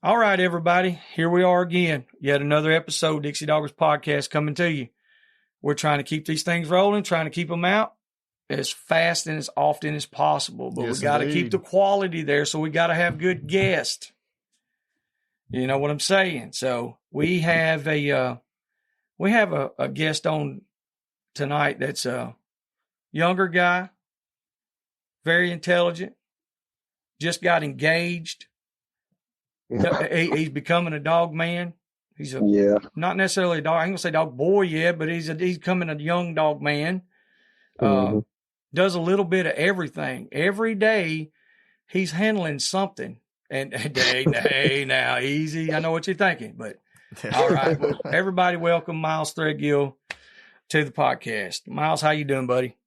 All right, everybody. Here we are again. Yet another episode, Dixie Doggers Podcast, coming to you. We're trying to keep these things rolling, trying to keep them out as fast and as often as possible. But Yes, we got to keep the quality there, so we got to have good guests. You know what I'm saying? So we have a guest on tonight that's a younger guy, very intelligent, just got engaged. He's becoming a dog man. He's not necessarily a dog. I ain't gonna say dog boy yet, but he's becoming a young dog man. Does a little bit of everything. Every day he's handling something. And hey, now easy. I know what you're thinking, but all right. Well, everybody, welcome Miles Threadgill to the podcast. Miles, how you doing, buddy?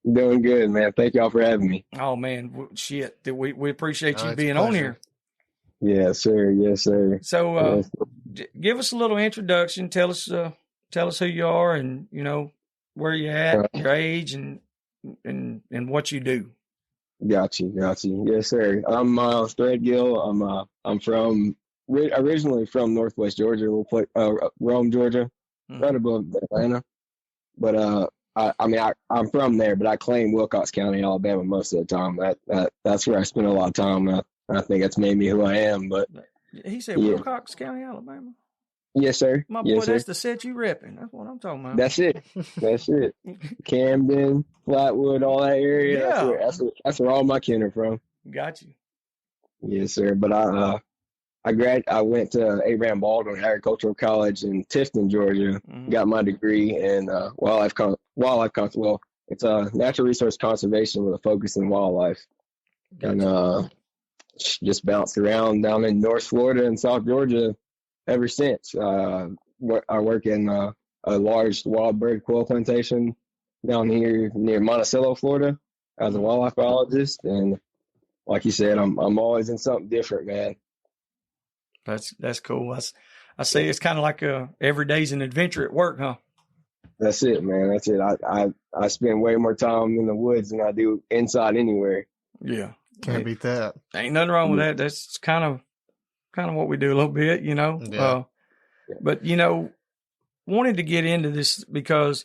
Doing good, man. Thank y'all for having me. Oh man, shit. We appreciate you being on here. Yes, sir. Yes, sir. So, give us a little introduction. Tell us who you are, and you know where you're at, your age, and what you do. Got you. Yes, sir. I'm Miles Threadgill. I'm originally from Northwest Georgia, Rome, Georgia, right above Atlanta. But I'm from there, but I claim Wilcox County, Alabama, most of the time. That's where I spend a lot of time. I think that's made me who I am. But he said Wilcox County, Alabama. Yes, sir. My boy, that's the set you repping. That's what I'm talking about. That's it. Camden, Flatwood, all that area. Yeah. That's where all my kin are from. Got you. Yes, sir. But I went to Abraham Baldwin Agricultural College in Tifton, Georgia. Got my degree in wildlife. Well, it's natural resource conservation with a focus in wildlife. Gotcha. And just bounced around down in North Florida and South Georgia ever since. I work in a large wild bird quail plantation down here near Monticello, Florida, as a wildlife biologist. And like you said, I'm always in something different, man. That's cool. I say it's kind of like every day's an adventure at work, huh? That's it, man. That's it. I spend way more time in the woods than I do inside anywhere. Yeah. Can't beat that. Ain't nothing wrong with that. That's kind of what we do a little bit, you know. Yeah. But you know, wanted to get into this because,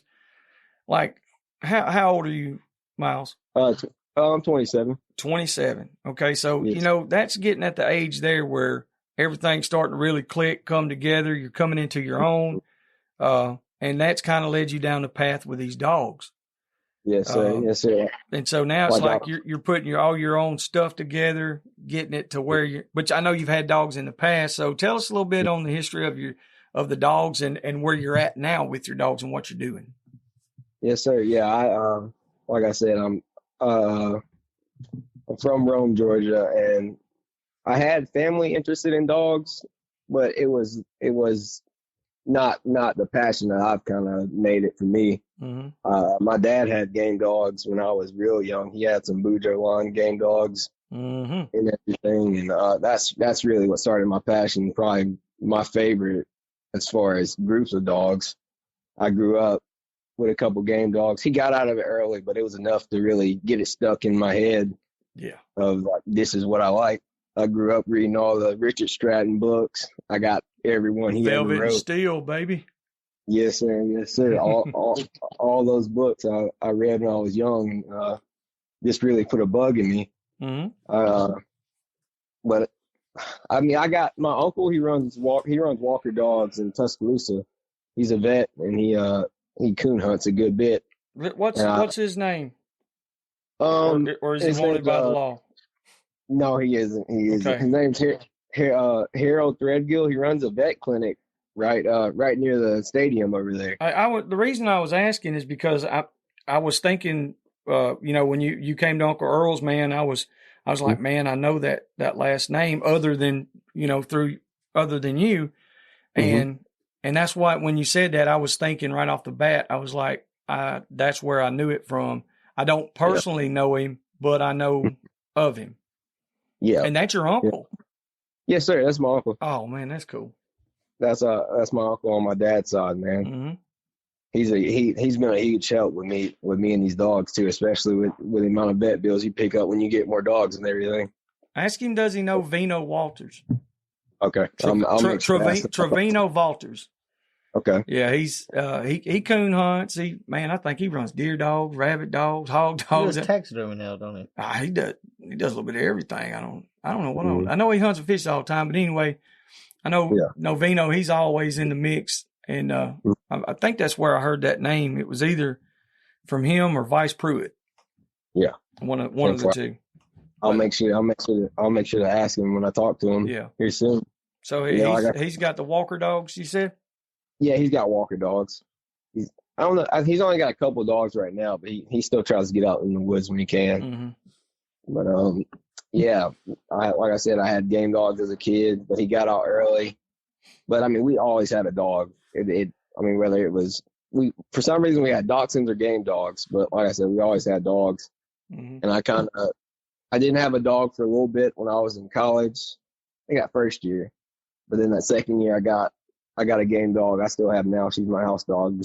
like, how old are you, Miles? I'm 27. 27. Okay, so yes. You know that's getting at the age there where everything's starting to really click, come together. You're coming into your own, and that's kind of led you down the path with these dogs. Yes, sir. Yes, sir. And so now it's like you're putting all your own stuff together, getting it to where you're. Which I know you've had dogs in the past. So tell us a little bit on the history of the dogs and where you're at now with your dogs and what you're doing. Yes, sir. Yeah, I like I said, I'm from Rome, Georgia, and I had family interested in dogs, but it was not the passion that I've kind of made it for me. My dad had game dogs when I was real young. He had some Bujo line game dogs and everything, and that's really what started my passion. Probably my favorite as far as groups of dogs. I grew up with a couple game dogs. He got out of it early, but it was enough to really get it stuck in my head. Yeah, of like, this is what I like. I grew up reading all the Richard Stratton books. I got every one he ever wrote. Velvet and Steel, baby. Yes, sir. Yes, sir. all those books I read when I was young. Just really put a bug in me. But I mean, I got my uncle. He runs Walker Dogs in Tuscaloosa. He's a vet, and he coon hunts a good bit. What's his name? Or is he wanted by the law? No, he isn't. Okay. His name's Harold Threadgill. He runs a vet clinic right near the stadium over there. The reason I was asking is because I was thinking, you know, when you came to Uncle Earl's, man, I was like, man, I know that last name other than you, and that's why when you said that, I was thinking right off the bat, I was like, that's where I knew it from. I don't personally know him, but I know of him. Yeah. And that's your uncle? Yes, sir. That's my uncle. Oh man, that's cool. That's my uncle on my dad's side, man. He's been a huge help with me and these dogs too, especially with the amount of vet bills you pick up when you get more dogs and everything. Ask him, does he know Vino Walters? Okay. I'll make sure to ask him. Trevino Walters. Okay. Yeah, he's he coon hunts. I think he runs deer dogs, rabbit dogs, hog He dogs. does taxidermy now, don't he? He does a little bit of everything. I don't know what Mhm. I know he hunts and fishes all the time, but anyway, I know Yeah. Novino, he's always in the mix, and I think that's where I heard that name. It was either from him or Vice Pruitt. Yeah. One of the two. I'll make sure to ask him when I talk to him. Yeah. Here soon. So he's got the Walker dogs, you said? Yeah, he's got Walker dogs. I don't know. He's only got a couple of dogs right now, but he still tries to get out in the woods when he can. Mm-hmm. But yeah, like I said, I had game dogs as a kid, but he got out early. But I mean, we always had a dog. Whether it was for some reason we had dachshunds or game dogs, but like I said, we always had dogs. Mm-hmm. And I didn't have a dog for a little bit when I was in college. I got first year, but then that second year I got a game dog. I still have now. She's my house dog,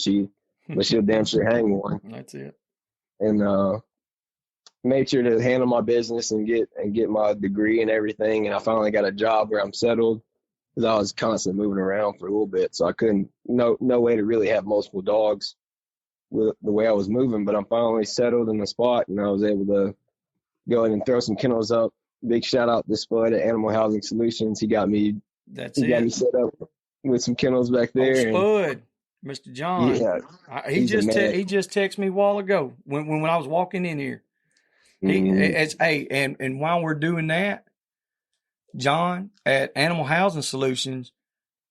but she'll damn sure hang one. That's it. And made sure to handle my business and get my degree and everything. And I finally got a job where I'm settled because I was constantly moving around for a little bit, so I couldn't no way to really have multiple dogs with the way I was moving. But I'm finally settled in the spot, and I was able to go ahead and throw some kennels up. Big shout out to Spud at Animal Housing Solutions. He got me set up with some kennels back there. Spud, Mr. John. Yeah, he just texted me a while ago when I was walking in here. And while we're doing that, John at Animal Housing Solutions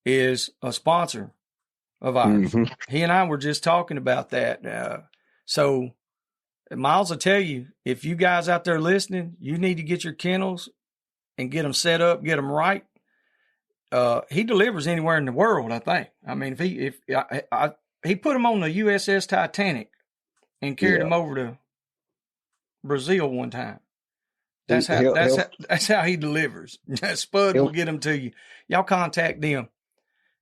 is a sponsor of ours. Mm-hmm. He and I were just talking about that. So Miles will tell you, if you guys out there listening, you need to get your kennels and get them set up, get them right. He delivers anywhere in the world, I think. I mean, if he put them on the USS Titanic and carried them over to Brazil one time. That's how he delivers. Spud will get them to you. Y'all contact them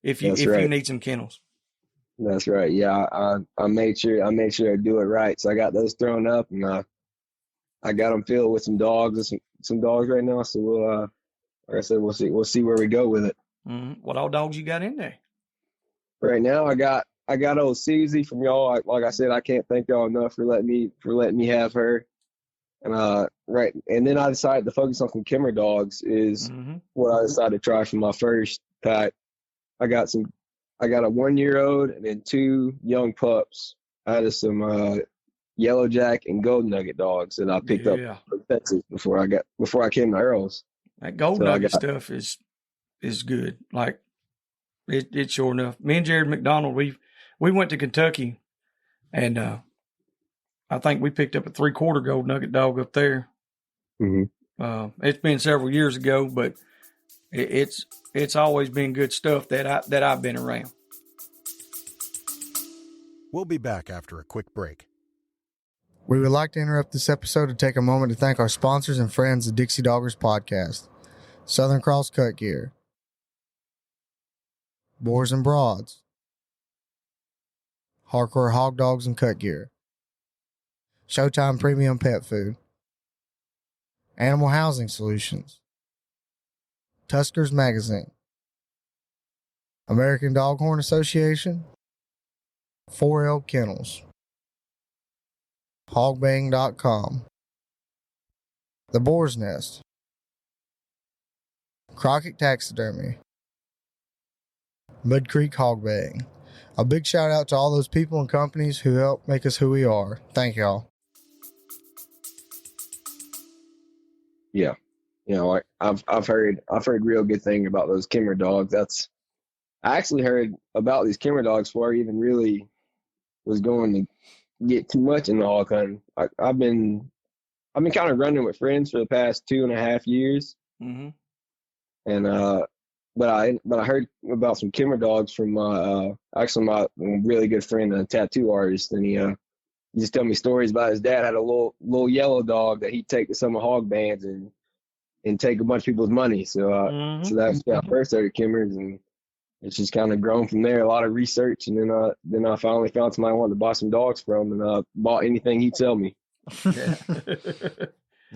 if you need some kennels. That's right. Yeah, I made sure to do it right. So I got those thrown up, and I got them filled with some dogs. Some dogs right now. So we'll, like I said, we'll see where we go with it. Mm-hmm. What all dogs you got in there? Right now, I got old Susie from y'all. Like I said, I can't thank y'all enough for letting me have her. And then I decided to focus on some Kimmer dogs. Is what I decided to try for my first pack. I got a 1-year-old and then 2 young pups out of some yellow jack and gold nugget dogs that I picked up from Texas before I came to Earl's. That gold nugget stuff is good. Like it's sure enough. Me and Jared McDonald, we went to Kentucky, and I think we picked up a 3/4 gold nugget dog up there. Mm-hmm. It's been several years ago, but it's always been good stuff that I've been around. We'll be back after a quick break. We would like to interrupt this episode to take a moment to thank our sponsors and friends of Dixie Doggers Podcast. Southern Cross Cut Gear, Boars N Broads, Hardcore Hog Dogs and Cut Gear, Showtime Premium Pet Food, Animal Housing Solutions, Tuskers Magazine, American Doghorn Association, 4L Kennels, Hogbang.com, The Boar's Nest, Crockett Taxidermy, Mud Creek Hog Baying. A big shout out to all those people and companies who help make us who we are. Thank y'all. Yeah, I've heard real good thing about those Kimmer dogs. I actually heard about these Kimmer dogs before I even really was going to get too much in the hog hunting. I've been kind of running with friends for the past 2.5 years. Mm-hmm. And but I heard about some Kimmer dogs from my really good friend, a tattoo artist, and he just tell me stories about his dad had a little yellow dog that he'd take to some hog bands and take a bunch of people's money. So so that's how I first started Kimmers, and it's just kind of grown from there. A lot of research, and then I finally found somebody I wanted to buy some dogs from, and bought anything he'd sell me. Yeah.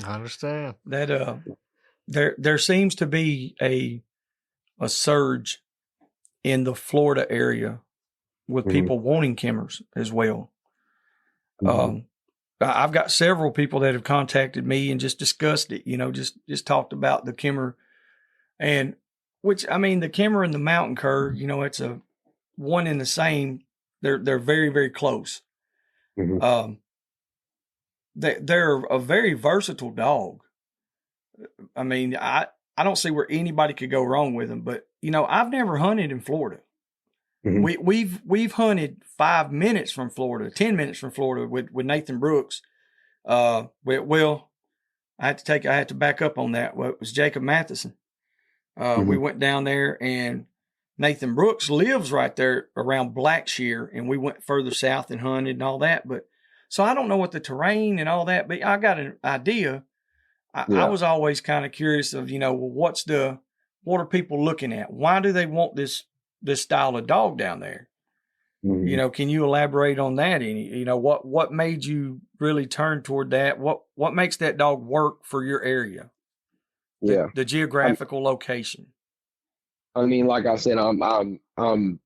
I understand that. There seems to be a surge in the Florida area with people wanting Kimmers as well. I've got several people that have contacted me and just discussed it, just talked about the Kimmer, and which, I mean, the Kimmer and the Mountain Cur, it's a one in the same. They're very, very close. They're a very versatile dog. I mean, I don't see where anybody could go wrong with them, but I've never hunted in Florida. We've hunted 5 minutes from Florida, 10 minutes from Florida with Nathan Brooks. Well, I had to back up on that. Well, it was Jacob Matheson. We went down there, and Nathan Brooks lives right there around Blackshear, and we went further south and hunted and all that. But so I don't know what the terrain and all that, but I got an idea. I was always kind of curious of, what are people looking at? Why do they want this style of dog down there? Can you elaborate on that? What made you really turn toward that? What makes that dog work for your area? The geographical location. I mean, like I said, I'm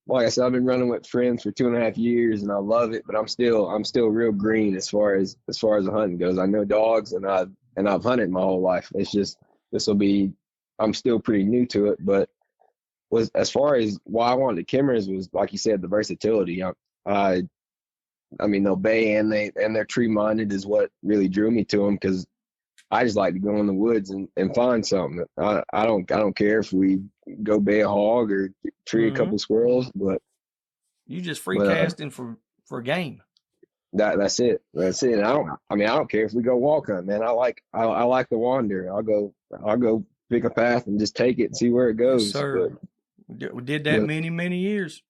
like I said, I've been running with friends for 2.5 years, and I love it. But I'm still real green as far as the hunting goes. I know dogs, and I've hunted my whole life. It's just I'm still pretty new to it. But as far as why I wanted the Kimmers was, like you said, the versatility. I mean, they'll bay and they're tree minded is what really drew me to them, because I just like to go in the woods and find something. I don't care if we go bay a hog or tree a couple squirrels, but you just free casting for game. That's it. And I don't care if we go walk hunt, man. I like to wander. I'll go pick a path and just take it and see where it goes. Yes, sir. We did that many years.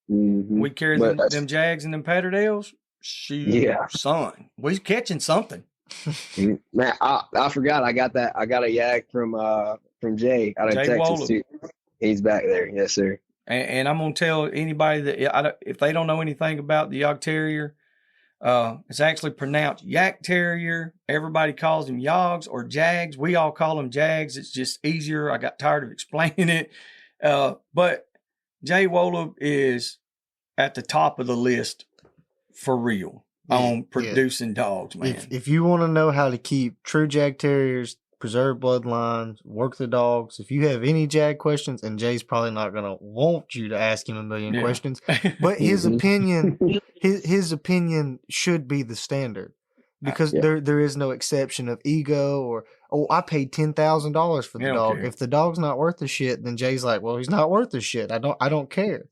We'd carry them Jags and them Patterdales. Shoot, son, we was catching something. Man, I forgot. I got a yak from Jay out of Texas too. He's back there. Yes, sir. And I'm gonna tell anybody that if they don't know anything about the Yak Terrier, it's actually pronounced Yak Terrier. Everybody calls them Yogs or Jags. We all call them Jags. It's just easier. I got tired of explaining it. But Jay Wolub is at the top of the list for real on producing dogs, man. If you want to know how to keep true Jag Terriers, preserve bloodlines, work the dogs, if you have any Jag questions, and Jay's probably not going to want you to ask him a million questions, but his opinion, his opinion should be the standard, because there is no exception of ego or, I paid $10,000 for the dog. Care. If the dog's not worth the shit, then Jay's like, well, he's not worth the shit. I don't care.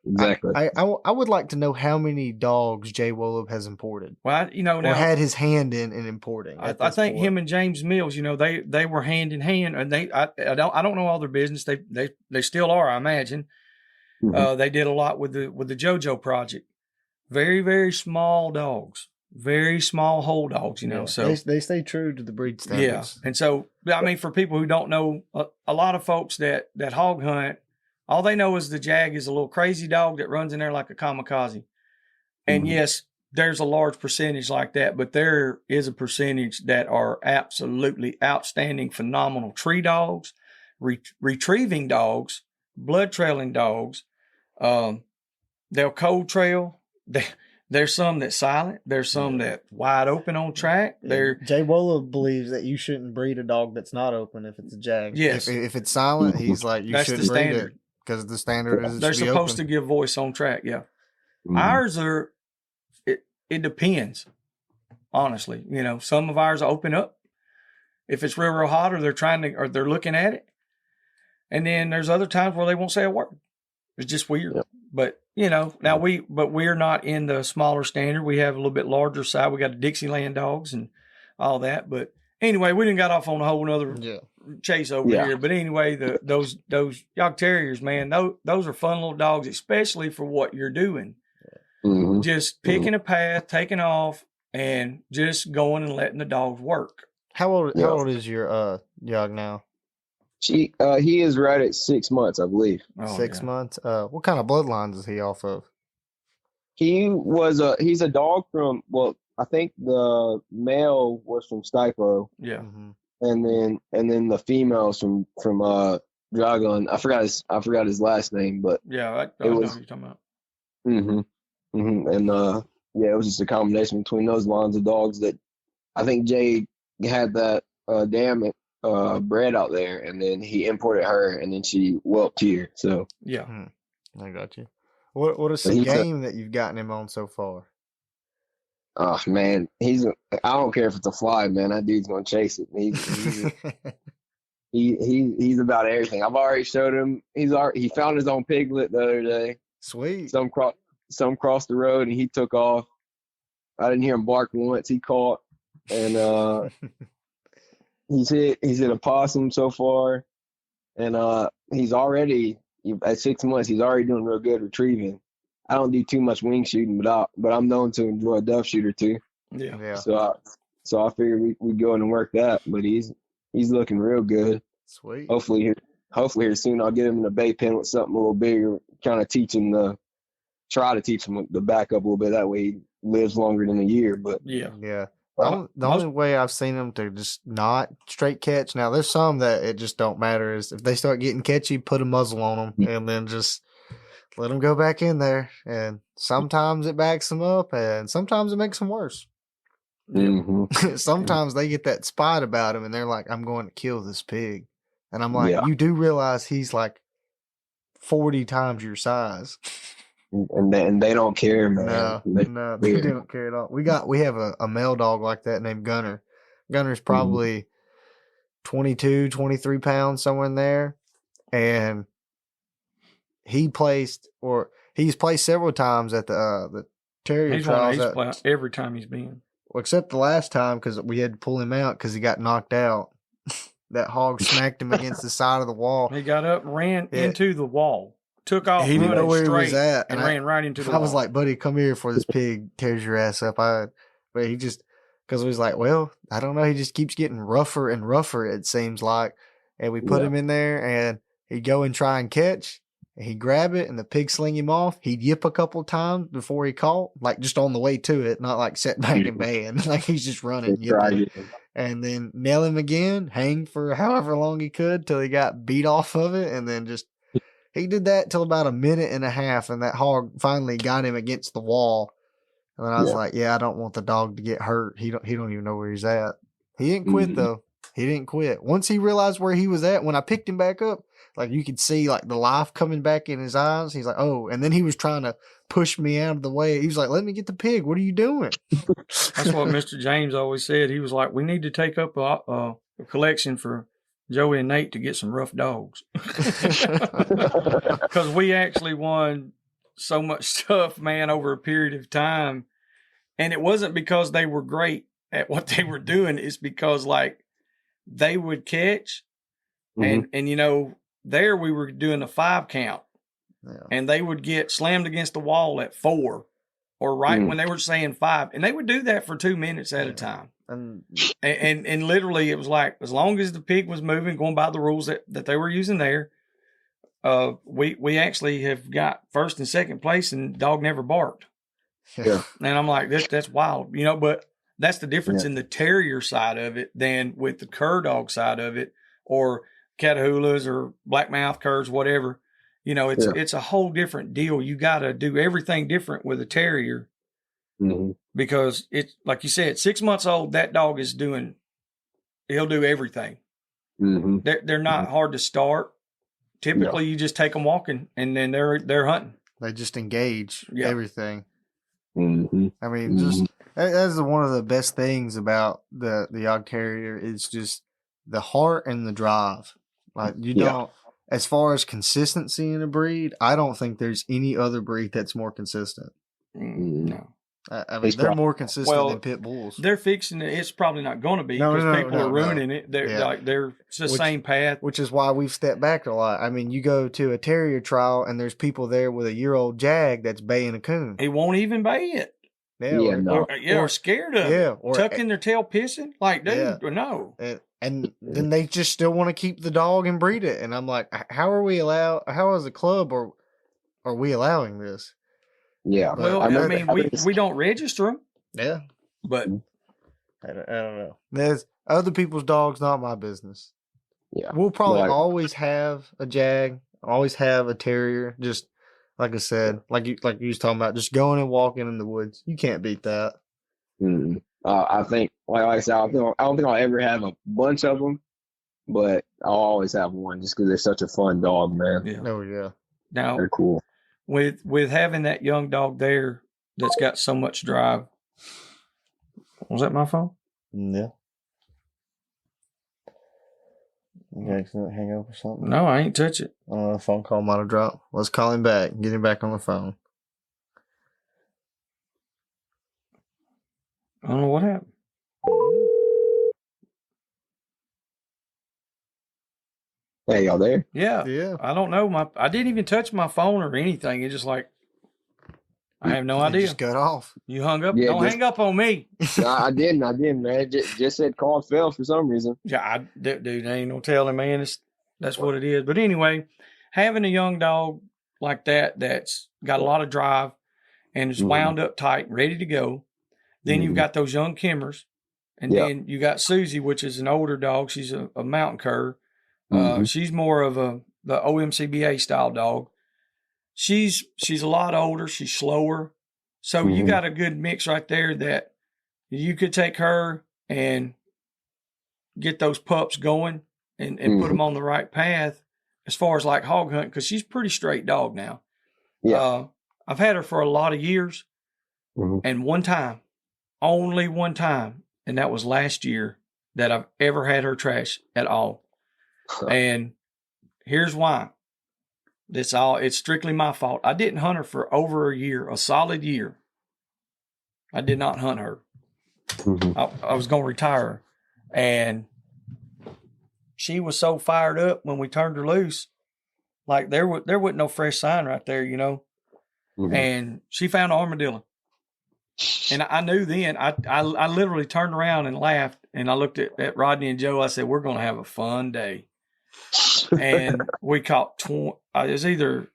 Exactly. I would like to know how many dogs Jay Wolub has imported. Well, now, or had his hand in importing. I think him and James Mills, they were hand in hand, and I don't know all their business. They still are, I imagine. They did a lot with the JoJo project. Very, very small dogs. Very small whole dogs, so they stay true to the breed standards. Yeah. And so, I mean, for people who don't know, a lot of folks that hog hunt, all they know is the Jag is a little crazy dog that runs in there like a kamikaze. And yes, there's a large percentage like that, but there is a percentage that are absolutely outstanding, phenomenal tree dogs, retrieving dogs, blood trailing dogs. They'll cold trail. There's some that's silent. There's some that wide open on track. Jay Wolub believes that you shouldn't breed a dog that's not open if it's a Jag. Yes. If it's silent, he's like, you shouldn't breed it, because the standard is they're supposed to give voice on track. Yeah. Ours are, it depends, honestly. Some of ours open up if it's real hot, or they're looking at it. And then there's other times where they won't say a word. It's just weird. Yep. But, now we're not in the smaller standard. We have a little bit larger side. We got the Dixieland dogs and all that. But anyway, we didn't got off on a whole nother chase over here. But anyway, those Yak Terriers, man, those are fun little dogs, especially for what you're doing. Just picking a path, taking off, and just going and letting the dogs work. How old is your Yak now? He is right at 6 months, I believe. 6 months. What kind of bloodlines is he off of? He's a dog from, well, I think the male was from Stipo. Yeah. And then the females from Dragon. I forgot his last name, but Yeah, I it know was. who you're talking about. And yeah, it was just a combination between those lines of dogs that I think Jay had that dam bred out there, and then he imported her, and then she whelped here. So Yeah. I got you. What is But the he's a- game that you've gotten him on so far? oh man, I don't care if it's a fly, man. That dude's gonna chase it. He's about everything. I've already showed him. He found his own piglet the other day. Sweet. Some crossed the road, and he took off. I didn't hear him bark once. He caught, and he's hit a possum so far, and he's already at 6 months. He's already doing real good retrieving. I don't do too much wing shooting, but I'm known to enjoy a dove shoot or two. Yeah. So I figured we go in and work that. But he's looking real good. Sweet. Hopefully here soon I'll get him in a bay pen with something a little bigger. Kind of try to teach him to back up a little bit. That way he lives longer than a year. But Yeah. The only way I've seen them to just not straight catch. Now there's some that it just don't matter. Is if they start getting catchy, put a muzzle on them and then just let them go back in there. And sometimes it backs them up, and sometimes it makes them worse. Sometimes they get that spot about him, and they're like, "I'm going to kill this pig," and I'm like, "You do realize he's like 40 times your size." And they don't care, man. No, they don't care at all. We have a male dog like that named Gunner. Gunner's probably 22, 23 pounds, somewhere in there. And he's placed several times at the terrier trials. Every time he's been. Well, except the last time because we had to pull him out because he got knocked out. That hog smacked him against the side of the wall. He got up and ran into the wall. Took off. He didn't know where he was at, and ran right into the wall. I was like, "Buddy, come here before this pig tears your ass up." But he just because he was like, "Well, I don't know." He just keeps getting rougher and rougher. It seems like, and we put him in there, and he'd go and try and catch. And he'd grab it, and the pig sling him off. He'd yip a couple times before he caught, like just on the way to it, not like set back and baying, like he's just running, yipping. And then nail him again, hang for however long he could till he got beat off of it, and then just. He did that till about a minute and a half, and that hog finally got him against the wall. And then I was like, "Yeah, I don't want the dog to get hurt. He don't even know where he's at." He didn't quit though. He didn't quit. Once he realized where he was at, when I picked him back up, like you could see like the life coming back in his eyes. He's like, "Oh!" And then he was trying to push me out of the way. He was like, "Let me get the pig. What are you doing?" That's what Mr. James always said. He was like, "We need to take up a collection for Joey and Nate to get some rough dogs." Because we actually won so much stuff, man, over a period of time. And it wasn't because they were great at what they were doing. It's because, like, they would catch. And you know, there we were doing a 5 count. Yeah. And they would get slammed against the wall at 4 or when they were saying 5. And they would do that for 2 minutes at a time. And literally it was like, as long as the pig was moving, going by the rules that they were using there, we actually have got first and second place, and dog never barked. Yeah. And I'm like, that's wild, you know, but that's the difference in the terrier side of it than with the cur dog side of it, or Catahoulas or blackmouth curs, whatever. You know, it's a whole different deal. You got to do everything different with a terrier. Because it's like you said, 6 months old, that dog he'll do everything. They're not hard to start. Typically, you just take them walking, and then they're hunting. They just engage everything. I mean, just that's one of the best things about the Yog Terrier is just the heart and the drive. Like you don't, as far as consistency in a breed, I don't think there's any other breed that's more consistent. No. I mean, they're more consistent than pit bulls. They're fixing it. It's probably not going to be because people are ruining it. They're it's the same path. Which is why we've stepped back a lot. I mean, you go to a terrier trial and there's people there with a year-old jag that's baying a coon. He won't even bay it. Or scared of it. Or tucking their tail pissing. Like, dude, no. And then they just still want to keep the dog and breed it. And I'm like, how as a club are we allowing this? Yeah. Well, I mean, we don't register them. Yeah. But I don't know. There's other people's dogs, not my business. Yeah. We'll probably Like, always have a jag, always have a terrier. Just like I said, like you was talking about, just going and walking in the woods. You can't beat that. I think, like I said, I don't think I'll ever have a bunch of them, but I'll always have one just because they're such a fun dog, man. Yeah. Oh yeah. Now, They're cool. with having that young dog there that's got so much drive. Was that my phone? Yeah. You accidentally hang up or something? No, I ain't touch it. A phone call might have dropped. Let's call him back. Get him back on the phone. I don't know what happened. Hey, y'all there? Yeah. Yeah. I don't know. I didn't even touch my phone or anything. It's just like, I have no idea. Just got off. You hung up? Yeah, Don't hang up on me. No, I didn't, man. It just said call failed for some reason. Yeah, dude, ain't no telling, man. That's what it is. But anyway, having a young dog like that's got a lot of drive and is wound up tight, ready to go. Then you've got those young Kimmers. And then you got Susie, which is an older dog. She's a mountain cur. She's more of the OMCBA style dog. She's a lot older. She's slower. So you got a good mix right there that you could take her and get those pups going and put them on the right path as far as like hog hunting, because she's a pretty straight dog now. Yeah. I've had her for a lot of years, and only one time, and that was last year, that I've ever had her trash at all. And here's why. It's strictly my fault. I didn't hunt her for over a year, a solid year. I did not hunt her. I was going to retire her. And she was so fired up when we turned her loose. Like there wasn't no fresh sign right there, you know. And she found an armadillo. And I knew then, I literally turned around and laughed. And I looked at Rodney and Joe. I said, we're going to have a fun day. And we caught it was it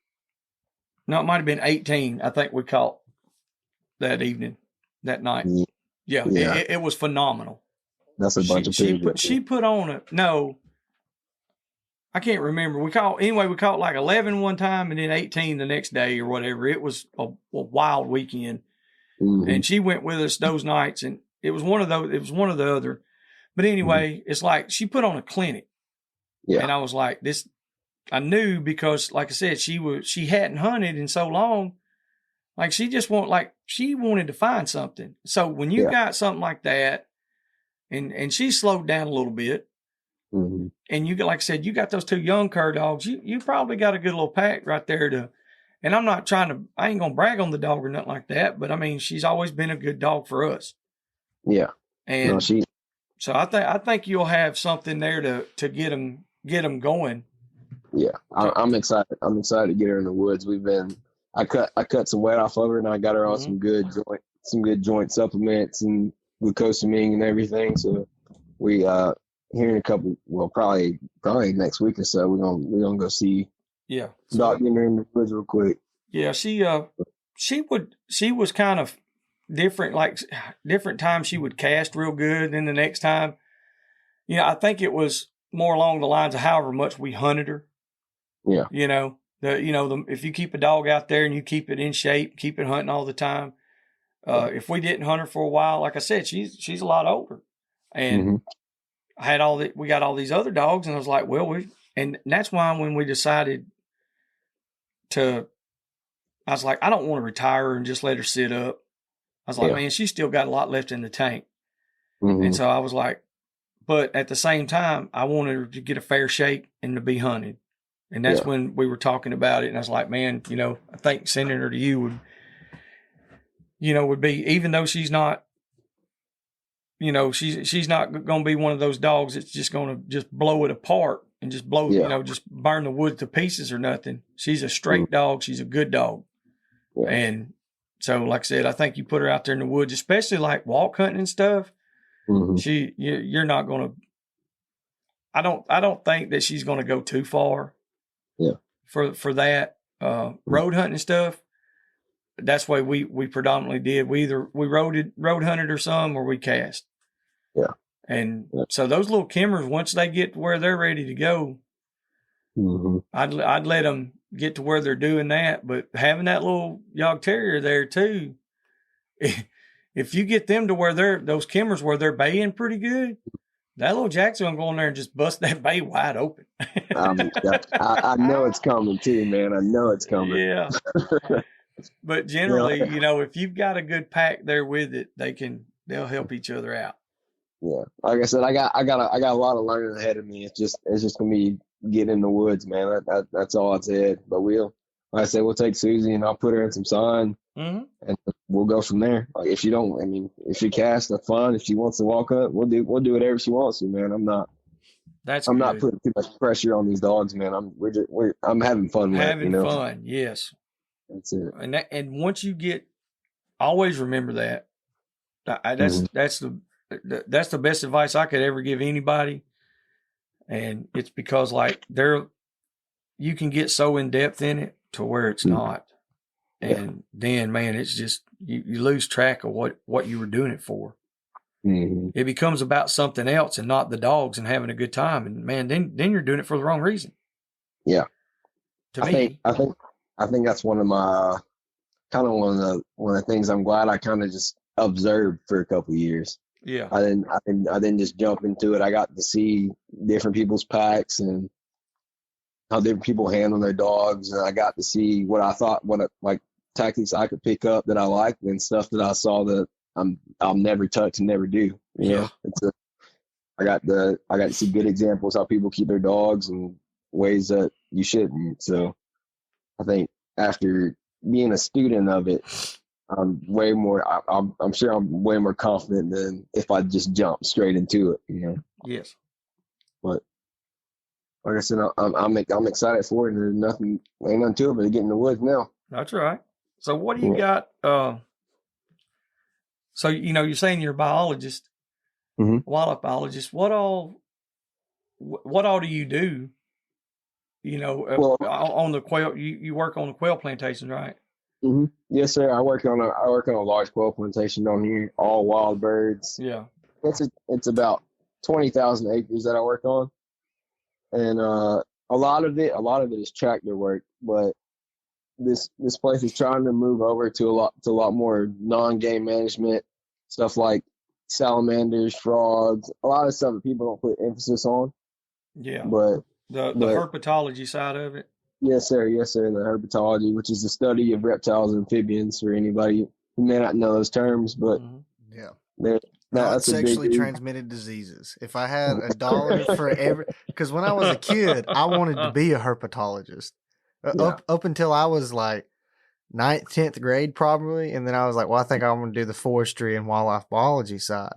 might have been 18. I think we caught that evening, that night. Yeah. It was phenomenal. That's a bunch of people. She put on I can't remember. We caught like 11 one time and then 18 the next day or whatever. It was a wild weekend. And she went with us those nights, and it was one of the other. But anyway, it's like she put on a clinic. Yeah. And I was like, I knew, because like I said, she hadn't hunted in so long. Like she wanted to find something. So when you got something like that, and she slowed down a little bit, and you got, like I said, you got those two young cur dogs, you probably got a good little pack right there and I ain't going to brag on the dog or nothing like that, but I mean, she's always been a good dog for us. Yeah. And so I think you'll have something there to get them going. Yeah. I'm excited. I'm excited to get her in the woods. I cut some weight off of her, and I got her on some good joint supplements and glucosamine and everything. So we, here in a couple, well, probably next week or so, we're gonna go see. Yeah. Doc, getting her in the woods real quick. Yeah, she was kind of different. Like different times she would cast real good, and the next time, I think it was more along the lines of however much we hunted her. Yeah. If you keep a dog out there and you keep it in shape, keep it hunting all the time. If we didn't hunt her for a while, like I said, she's a lot older, and we got all these other dogs, and I was like, well, and that's why when we decided I was like, I don't want to retire her and just let her sit up. I was like, man, she's still got a lot left in the tank. And so I was like, but at the same time, I wanted her to get a fair shake and to be hunted. And that's when we were talking about it. And I was like, man, I think sending her to you would be, even though she's not, she's not going to be one of those dogs that's just going to just blow it apart and just just burn the wood to pieces or nothing. She's a straight dog. She's a good dog. Yeah. And so, like I said, I think you put her out there in the woods, especially like walk hunting and stuff. You're not going to, I don't think that she's going to go too far. Yeah. For that, road hunting and stuff. That's why we predominantly did. We either road hunted her some or we cast. Yeah. And so those little Kimmers, once they get to where they're ready to go, I'd let them get to where they're doing that. But having that little Yog Terrier there too, if you get them to where those Kimmers where they're baying pretty good, that little Jack's gonna go in there and just bust that bay wide open. I know it's coming too, man. I know it's coming. Yeah. But generally, if you've got a good pack there with it, they'll help each other out. Yeah. Like I said, I got a lot of learning ahead of me. It's just gonna be getting in the woods, man. That's all I said. But like I said, we'll take Susie and I'll put her in some sun, and we'll go from there. Like if she casts, that's fine. If she wants to walk up, we'll do whatever she wants to, man. I'm not putting too much pressure on these dogs, man. I'm having fun with it. Having fun, yes. That's it. And once you always remember that. That's the best advice I could ever give anybody. And it's because you can get so in depth in it to where it's not. And then, man, it's just, you lose track of what you were doing it for. It becomes about something else and not the dogs and having a good time. And man, then you're doing it for the wrong reason. Yeah. I think that's one of my, kind of one of the things I'm glad I kind of just observed for a couple of years. Yeah. I didn't just jump into it. I got to see different people's packs and how different people handle their dogs. And I got to see what I thought, tactics I could pick up that I liked and stuff that I saw that I'll never touch and never do. You know, I got to see good examples how people keep their dogs and ways that you shouldn't. So I think after being a student of it, I'm way more. I'm sure I'm way more confident than if I just jump straight into it. You know. Yes. But like I said, I'm excited for it. And there's nothing to it but to get in the woods now. That's right. So what do you got? So you're saying you're a biologist, wildlife biologist. What all do you do? On the quail, you work on the quail plantation, right? Yes, sir. I work on a large quail plantation down here, all wild birds. Yeah. It's about 20,000 acres that I work on, and a lot of it is tractor work. But this place is trying to move over to a lot more non-game management stuff like salamanders, frogs, a lot of stuff that people don't put emphasis on. Yeah. But the herpetology side of it. Yes, sir. Yes, sir. The herpetology, which is the study of reptiles and amphibians, for anybody who may not know those terms, but not sexually transmitted diseases. If I had $1 for every, because when I was a kid, I wanted to be a herpetologist. Up until I was like 9th, 10th grade probably, and then I was like, well, I think I'm going to do the forestry and wildlife biology side.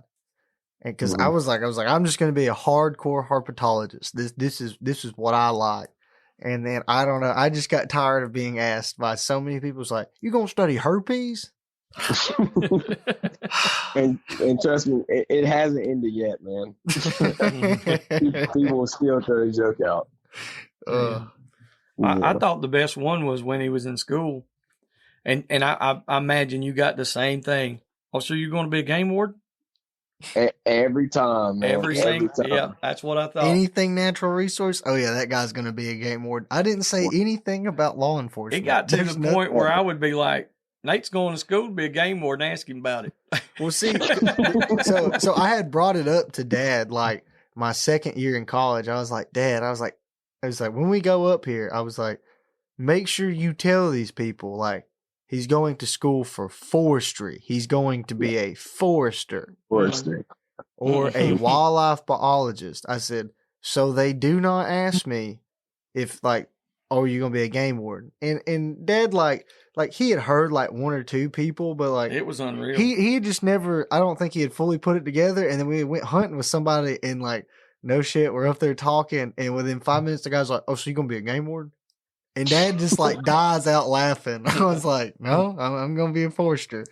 And because I was like, I'm just going to be a hardcore herpetologist. This is what I like. And then I don't know, I just got tired of being asked by so many people. It's like, you going to study herpes? and trust me, it hasn't ended yet, man. People will still throw the joke out. I thought the best one was when he was in school, and I imagine you got the same thing. Oh, so you're going to be a game warden? Every time, man. Every time. Yeah, that's what I thought. Anything natural resource? Oh yeah, that guy's going to be a game warden. I didn't say anything about law enforcement. It got to the point where I would be like, Nate's going to school to be a game warden. Ask him about it. Well, see, so I had brought it up to Dad like my second year in college. I was like, Dad, I was like, when we go up here, I was like, make sure you tell these people like he's going to school for forestry. He's going to be a forester or a wildlife biologist. I said, so they do not ask me if like, oh, you're going to be a game warden. And Dad, like he had heard like one or two people, but like it was unreal. He had just never, I don't think he had fully put it together. And then we went hunting with somebody and like, no shit, we're up there talking. And within 5 minutes, the guy's like, oh, so you going to be a game warden? And Dad just like dies out laughing. I was like, no, I'm going to be a forester.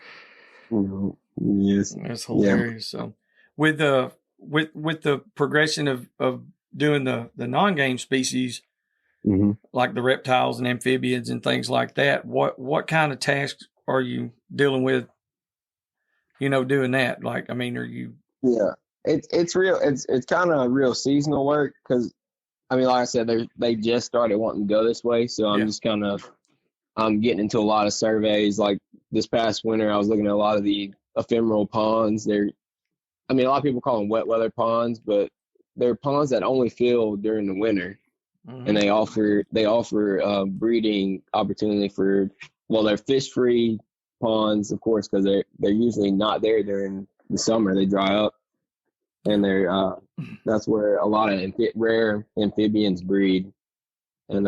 Yes. That's hilarious. Yeah. So with the progression of doing the non-game species, like the reptiles and amphibians and things like that, what kind of tasks are you dealing with, doing that? Like, I mean, are you... Yeah. It's real. It's kind of real seasonal work because I mean, like I said, they just started wanting to go this way, so I'm just kind of I'm getting into a lot of surveys. Like this past winter, I was looking at a lot of the ephemeral ponds. I mean, a lot of people call them wet weather ponds, but they're ponds that only fill during the winter, and they offer breeding opportunity for they're fish free ponds, of course, because they're usually not there during the summer. They dry up, and that's where a lot of rare amphibians breed. And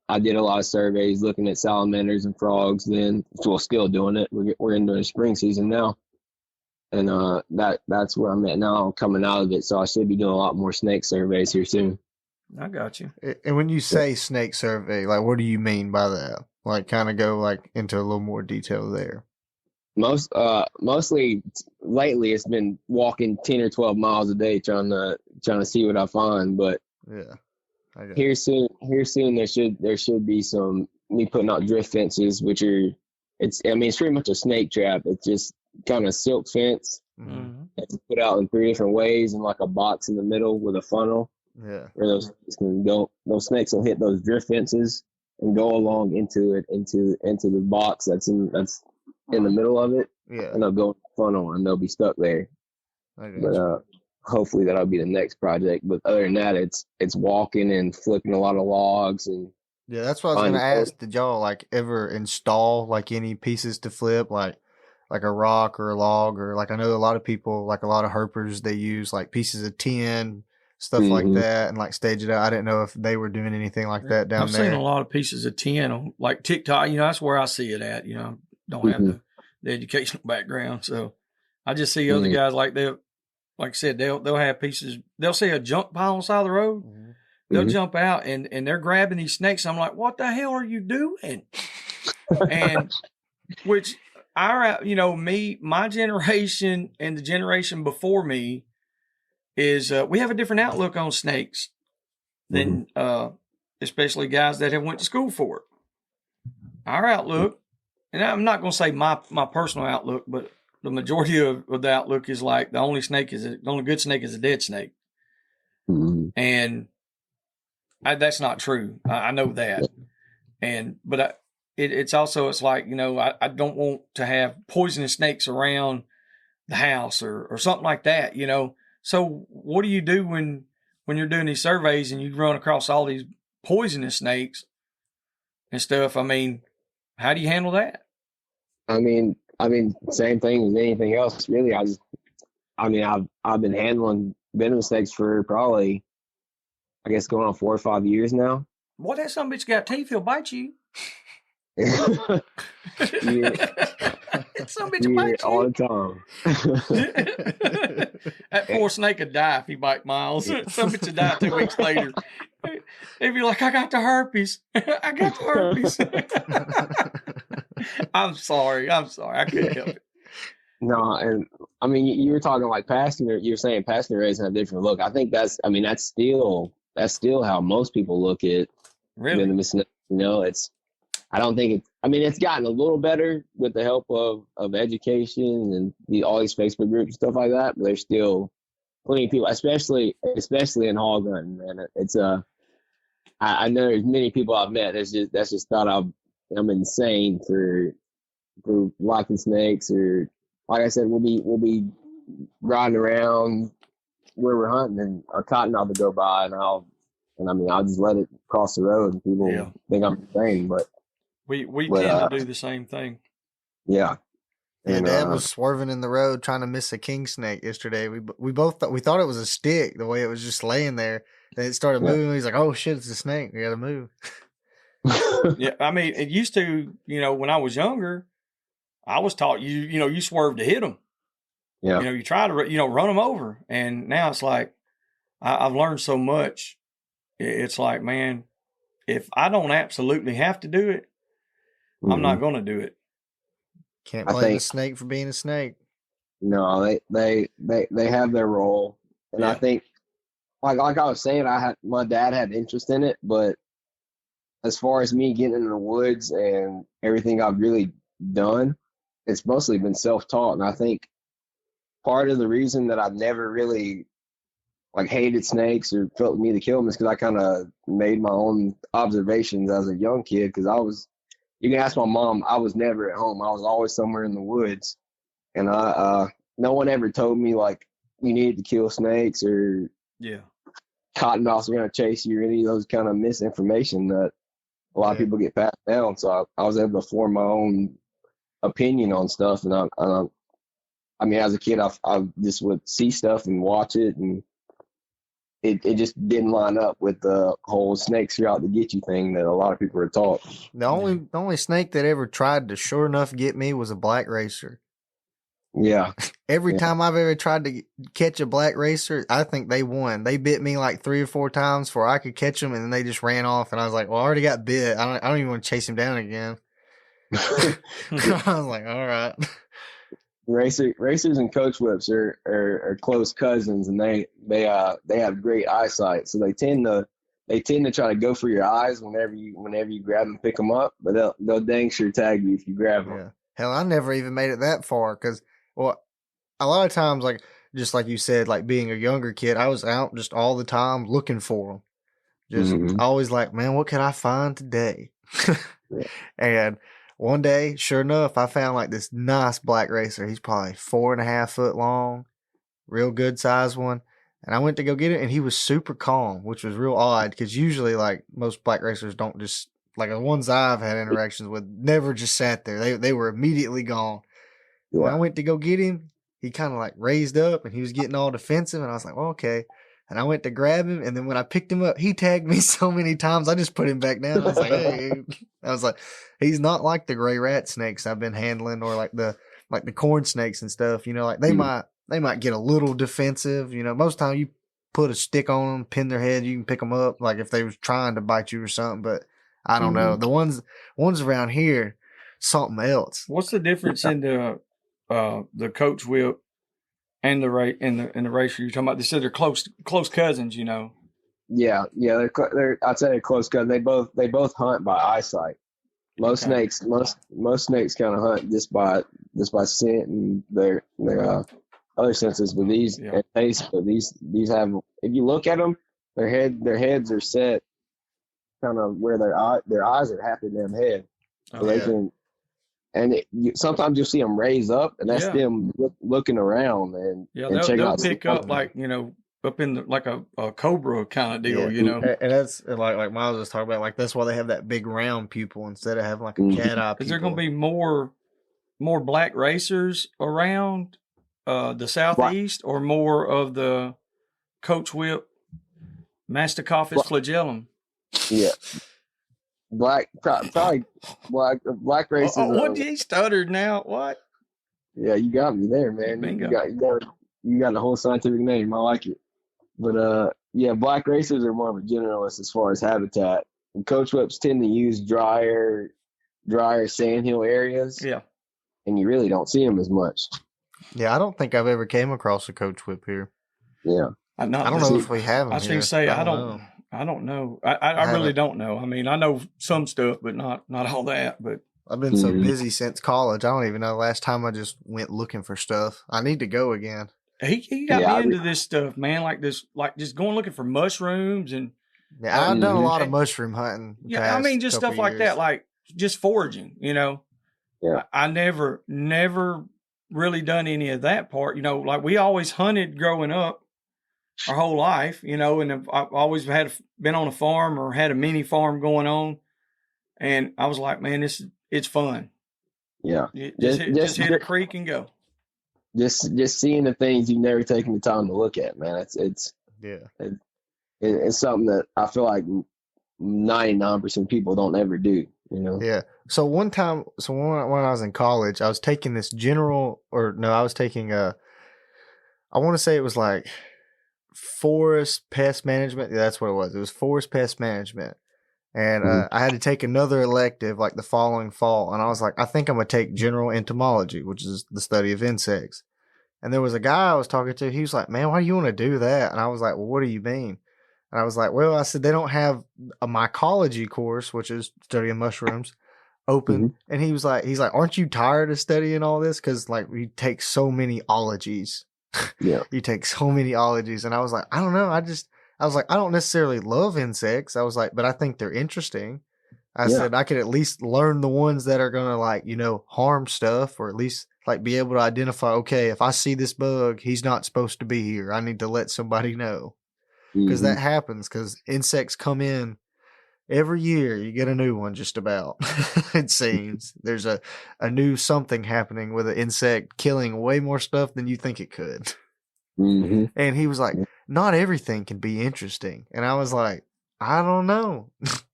I did a lot of surveys looking at salamanders and frogs then. So still doing it. We're into the spring season now. And that's where I'm at now, coming out of it. So I should be doing a lot more snake surveys here soon. I got you. And when you say snake survey, like what do you mean by that? Like kind of go like into a little more detail there. Mostly lately it's been walking 10 or 12 miles a day trying to see what I find. But yeah. Here soon there should be some me putting out drift fences, which are it's pretty much a snake trap. It's just kind of silk fence. It's put out in 3 different ways in like a box in the middle with a funnel. Yeah. Where those snakes will hit those drift fences and go along into the box that's in the middle of it. Yeah. And they'll go in the funnel and they'll be stuck there. But hopefully that'll be the next project. But other than that, it's walking and flipping a lot of logs and. Yeah, that's what I was going to ask. Did y'all like ever install like any pieces to flip, like a rock or a log, or like I know a lot of people, like a lot of herpers, they use like pieces of tin, stuff like that, and like stage it out. I didn't know if they were doing anything like that down there. I've seen a lot of pieces of tin on like TikTok. That's where I see it at. Don't have the educational background, so I just see other guys like I said, they'll have pieces. They'll see a junk pile on the side of the road. They'll jump out and they're grabbing these snakes. I'm like, what the hell are you doing? And which my generation and the generation before me is we have a different outlook on snakes than especially guys that have went to school for it. Our outlook, and I'm not going to say my personal outlook, but the majority of the outlook is like the only good snake is a dead snake. And that's not true. I know that. But it's also, it's like, I don't want to have poisonous snakes around the house or something like that, So what do you do when you're doing these surveys and you run across all these poisonous snakes and stuff? I mean, how do you handle that? I mean, same thing as anything else, really. I've been handling venomous snakes for probably, I guess, going on 4 or 5 years now. What, that some bitch got teeth, he'll bite you. Some bitch will bite you. All the time. That poor snake would die if he bite Miles. Some bitch would die 2 weeks later. They'd be like, I got the herpes. I got the herpes. I'm sorry. I couldn't help it. No, and you were talking like passenger. You were saying passenger rays have a different look. I think that's still how most people look at venomous snakes. I don't think it's gotten a little better with the help of education and all these Facebook groups and stuff like that. But there's still plenty of people, especially in hog hunting, man. It's I know there's many people I've met that's just thought I'm insane for liking snakes, or like I said, we'll be riding around where we're hunting and a cottonmouth will go by and I'll just let it cross the road and people think I'm insane, but we tend to do the same thing. Yeah. Yeah, Dad was swerving in the road trying to miss a king snake yesterday. We both thought it was a stick the way it was just laying there. Then it started moving. He's like, "Oh shit, it's a snake. We got to move." Yeah, it used to, when I was younger, I was taught you swerve to hit them. Yeah. You try to run them over, and now it's like I've learned so much. It's like, man, if I don't absolutely have to do it, I'm not going to do it. Can't blame a snake for being a snake. No, they have their role, and I think, like I was saying, my dad had interest in it, but as far as me getting into the woods and everything I've really done, it's mostly been self-taught, and I think part of the reason that I've never really like hated snakes or felt the need to kill them is because I kind of made my own observations as a young kid. Because you can ask my mom, I was never at home. I was always somewhere in the woods, and no one ever told me like you needed to kill snakes or cottonmouths are going to chase you or any of those kind of misinformation that a lot of people get passed down. So I was able to form my own opinion on stuff, and I mean, as a kid, I just would see stuff and watch it, and it just didn't line up with the whole snakes are out to get you thing that a lot of people are taught. The only snake that ever tried to sure enough get me was a black racer. Yeah. Every time I've ever tried to catch a black racer, I think they won. They bit me like 3 or 4 times before I could catch them, and then they just ran off. And I was like, well, I already got bit. I don't even want to chase him down again. I was like, all right. Racers and coach whips are close cousins, and they have great eyesight, so they tend to try to go for your eyes whenever you grab and pick them up, but they'll dang sure tag you if you grab them. Yeah. Hell, I never even made it that far because, well, a lot of times, like just like you said, like being a younger kid, I was out just all the time looking for them. Just always like, man, what can I find today? And one day, sure enough, I found like this nice black racer. He's probably 4.5 foot long, real good size one. And I went to go get it, and he was super calm, which was real odd because usually, like most black racers don't just like the ones I've had interactions with never just sat there. They were immediately gone. Yeah. When I went to go get him, he kind of like raised up, and he was getting all defensive, and I was like, well, okay. And I went to grab him, and then when I picked him up, he tagged me so many times, I just put him back down. I was like, hey. I was like, he's not like the gray rat snakes I've been handling, or like the corn snakes and stuff. You know, like they might get a little defensive. You know, most time you put a stick on them, pin their head, you can pick them up. Like if they was trying to bite you or something. But I don't know. The ones around here, something else. What's the difference in the coach whip and the racer you're talking about? They said they're close cousins, you know. Yeah, they're I'd say they're close cousins. They both hunt by eyesight. Most snakes kind of hunt just by scent and their other senses. But these and taste. But these have. If you look at them, their heads are set kind of where their eyes are half their damn head. So they can. And sometimes you'll see them raise up, and that's them looking around and they'll pick up like, you know, up in like a cobra kind of deal, you know. And that's like Miles was talking about, like that's why they have that big round pupil instead of having like a cat eye. Is there going to be more black racers around the southeast, or more of the coach whip Masticophis flagellum? Yeah. Probably black races. What you stuttered now? What? Yeah, you got me there, man. Bingo. You got the whole scientific name. I like it. But black racers are more of a generalist as far as habitat. And coach whips tend to use drier sandhill areas. Yeah. And you really don't see them as much. Yeah, I don't think I've ever came across a coach whip here. Yeah. I don't know if we have them. I was going to say I don't know. I really don't know. I mean, I know some stuff, but not all that. But I've been so busy since college. I don't even know the last time I just went looking for stuff. I need to go again. He got me into this stuff, man. Like just going looking for mushrooms and. Yeah, I've done a lot of mushroom hunting. Yeah, I mean, just stuff like that, like just foraging. You know. Yeah. I never really done any of that part. You know, like we always hunted growing up. Our whole life, you know, and I've always been on a farm or had a mini farm going on, and I was like, man, it's fun. Yeah, just hit a creek and go. Just seeing the things you've never taken the time to look at, man. It's something that I feel like 99% of people don't ever do. You know. Yeah. So one time, when I was in college, I was taking this I was taking I want to say it was like forest pest management. Yeah, that's what it was. It was forest pest management. And I had to take another elective like the following fall. And I was like, I think I'm going to take general entomology, which is the study of insects. And there was a guy I was talking to. He was like, man, why do you want to do that? And I was like, well, what do you mean? And I was like, well, I said, they don't have a mycology course, which is studying mushrooms, open. And he's like, aren't you tired of studying all this? Because like we take so many ologies. Yeah. You take so many ologies. And I was like, I don't know. I was like, I don't necessarily love insects. I was like, but I think they're interesting. I said I could at least learn the ones that are going to like, harm stuff, or at least like be able to identify, okay, if I see this bug, he's not supposed to be here. I need to let somebody know. Because that happens, because insects come in every year. You get a new one just about. It seems there's a new something happening with an insect killing way more stuff than you think it could. And he was like, not everything can be interesting. And I was like, I don't know.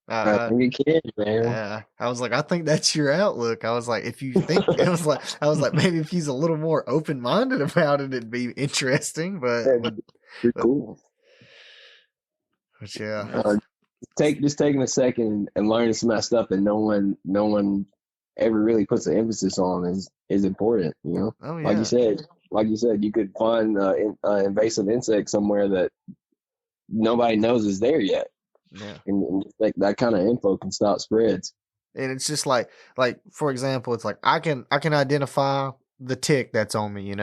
I think it can, man. I was like, I think that's your outlook. I was like, if you think, I was like, maybe if he's a little more open minded about it, it'd be interesting. But Pretty cool. But yeah, taking a second and learning some of that stuff that no one ever really puts an emphasis on is important. Oh, yeah. Like you said, you could find an invasive insect somewhere that nobody knows is there yet. Yeah, and that kind of info can stop spreads. And it's just like for example, it's like I can identify the tick that's on me,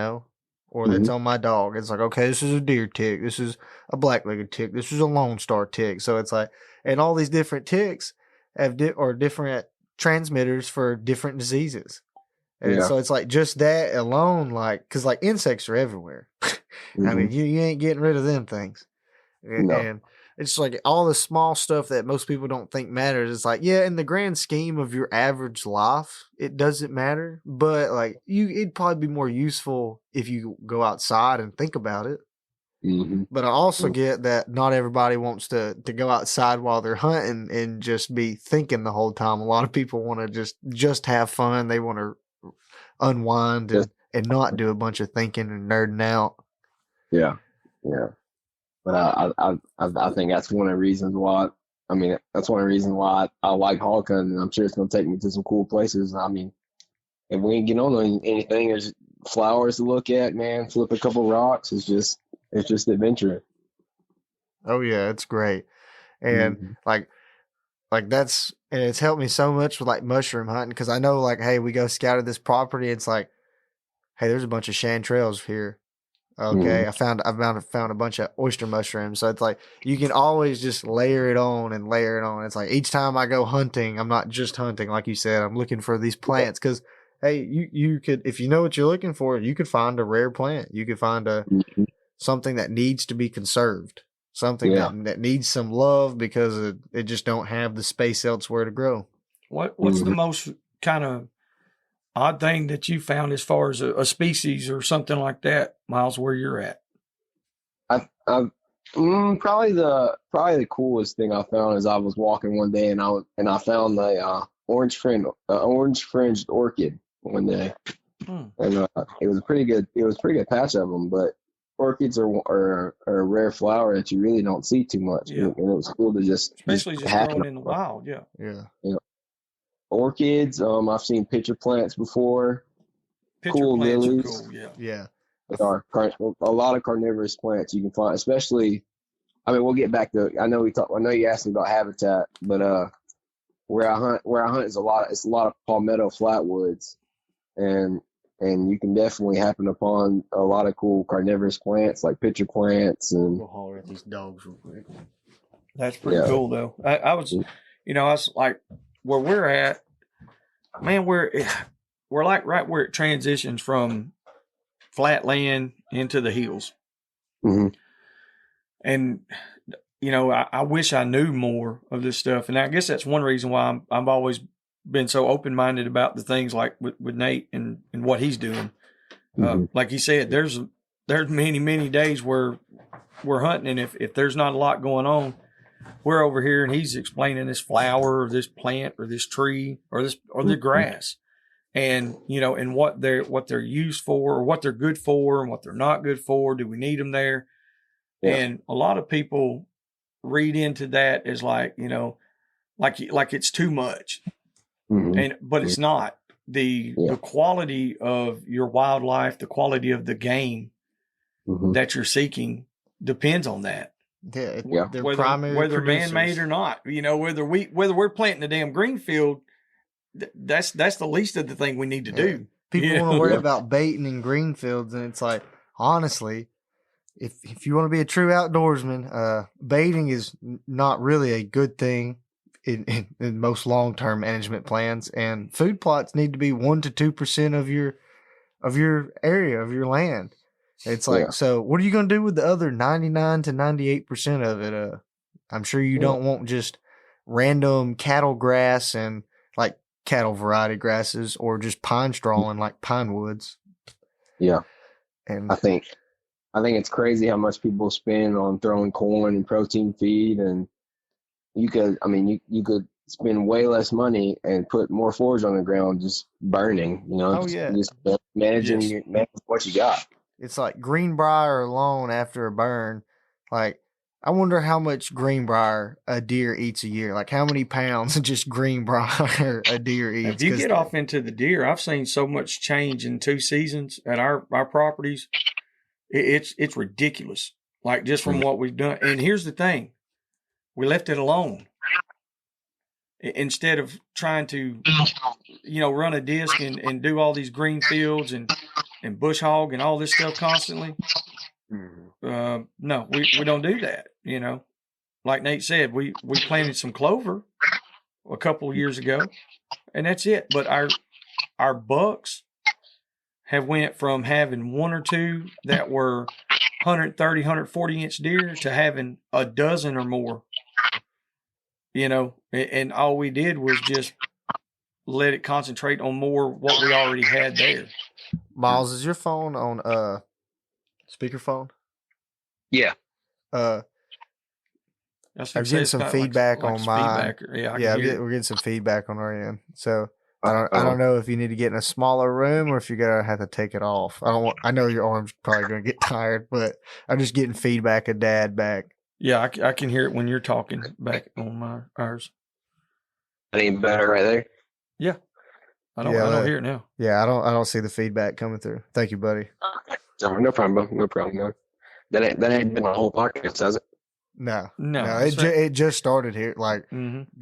or that's on my dog. It's like, okay, this is a deer tick, this is a black-legged tick, this is a Lone Star tick. So it's like, and all these different ticks have different transmitters for different diseases. And so it's like just that alone, like, because like insects are everywhere. I mean, you ain't getting rid of them things. No. And it's like all the small stuff that most people don't think matters. It's like, yeah, in the grand scheme of your average life, it doesn't matter. But like it'd probably be more useful if you go outside and think about it. But I also get that not everybody wants to go outside while they're hunting and just be thinking the whole time. A lot of people want to just have fun. They want to unwind and not do a bunch of thinking and nerding out. Yeah. But I think that's one of the reasons why. I mean, that's one of the reasons why I like hog hunting. I'm sure it's going to take me to some cool places. I mean, if we ain't getting on anything, there's flowers to look at, man. Flip a couple rocks. It's just adventure. Oh yeah, it's great, and like that's, and it's helped me so much with like mushroom hunting, because I know like, hey, we go scout this property. It's like, hey, there's a bunch of chanterelles here. Okay, I found a bunch of oyster mushrooms. So it's like you can always just layer it on and layer it on. It's like each time I go hunting, I'm not just hunting, like you said. I'm looking for these plants, because hey, you could, if you know what you're looking for, you could find a rare plant. You could find something that needs to be conserved, something that needs some love because it just don't have the space elsewhere to grow. What's the most kind of odd thing that you found as far as a species or something like that, Miles, where you're at? Probably the coolest thing I found is I was walking one day and I found the orange fringed orchid one day, and it was a pretty good patch of them. But orchids are a rare flower that you really don't see too much, and it was cool to especially just growing in the wild. Orchids. I've seen pitcher plants before. Pitcher plants lilies. are cool. Yeah. There are a lot of carnivorous plants you can find, especially. I mean, we'll get back to. I know you asked me about habitat, but where I hunt is a lot of palmetto flatwoods, and you can definitely happen upon a lot of cool carnivorous plants like pitcher plants. And we'll holler at these dogs real quick. That's pretty cool, though. I was like, where we're at, man, we're like right where it transitions from flat land into the hills. And, I wish I knew more of this stuff. And I guess that's one reason why I've always been so open-minded about the things like with Nate and what he's doing. Like he said, there's many, many days where we're hunting, and if there's not a lot going on, we're over here and he's explaining this flower or this plant or this tree or the grass, and and what they're used for, or what they're good for and what they're not good for. Do we need them there? And a lot of people read into that as like it's too much, but it's not. The quality of your wildlife, the quality of the game that you're seeking depends on that. Whether man-made or not, whether we're planting a damn green field, that's the least of the thing we need to do. People want to worry about baiting in green fields, and it's like, honestly, if you want to be a true outdoorsman, baiting is not really a good thing in most long-term management plans, and food plots need to be 1 to 2% of your area of your land. It's like, Yeah. so what are you going to do with the other 99 to 98% of it? I'm sure you don't want just random cattle grass and like cattle variety grasses, or just pine straw and like pine woods. Yeah. And I think it's crazy how much people spend on throwing corn and protein feed, and you could spend way less money and put more forage on the ground just burning, just managing what you got. It's like greenbrier alone after a burn. Like, I wonder how much greenbrier a deer eats a year. Like, how many pounds of just greenbrier a deer eats. If you get off into the deer, I've seen so much change in 2 seasons at our properties. It's ridiculous. Like, just from what we've done. And here's the thing. We left it alone. Instead of trying to, run a disc and do all these green fields and bush hog and all this stuff constantly. No, we don't do that. Like Nate said, we planted some clover a couple of years ago, and that's it. But our bucks have went from having 1 or 2 that were 130, 140 inch deer to having a dozen or more. And all we did was just let it concentrate on more what we already had there. Miles, is your phone on speakerphone? Yeah. I'm getting some feedback on mine. We're getting some feedback on our end. So I don't know if you need to get in a smaller room or if you're gonna have to take it off. I know your arm's probably gonna get tired, but I'm just getting feedback of Dad back. Yeah, I can hear it when you're talking back on ours. Any better right there? Yeah. I don't hear it now. Yeah, I don't see the feedback coming through. Thank you, buddy. No problem. No problem. No. That ain't been a whole podcast, has it? No. Right. It just started here, like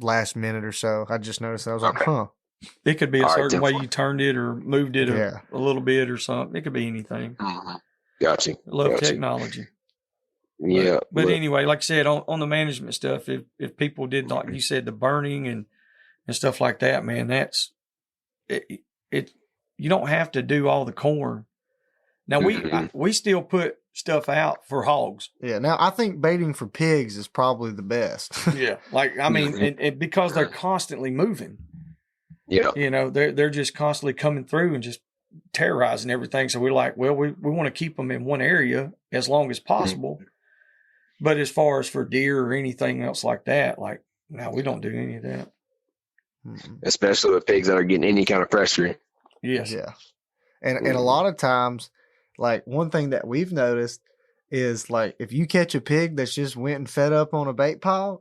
last minute or so. I just noticed that. I was like, huh. It could be a certain way you turned it or moved it a little bit or something. It could be anything. Gotcha. Love technology. Yeah. But anyway, like I said, on the management stuff, if people did, like you said, the burning and stuff like that, man, that's it. You don't have to do all the corn. Now we still put stuff out for hogs. Yeah. Now I think baiting for pigs is probably the best. Yeah. Like, I mean, and because they're constantly moving. Yeah. They're just constantly coming through and just terrorizing everything. So we're like, well, we want to keep them in one area as long as possible. But as far as for deer or anything else like that, like, no, we don't do any of that. Especially with pigs that are getting any kind of pressure. Yes. Yeah. And a lot of times, like, one thing that we've noticed is, like, if you catch a pig that's just went and fed up on a bait pile,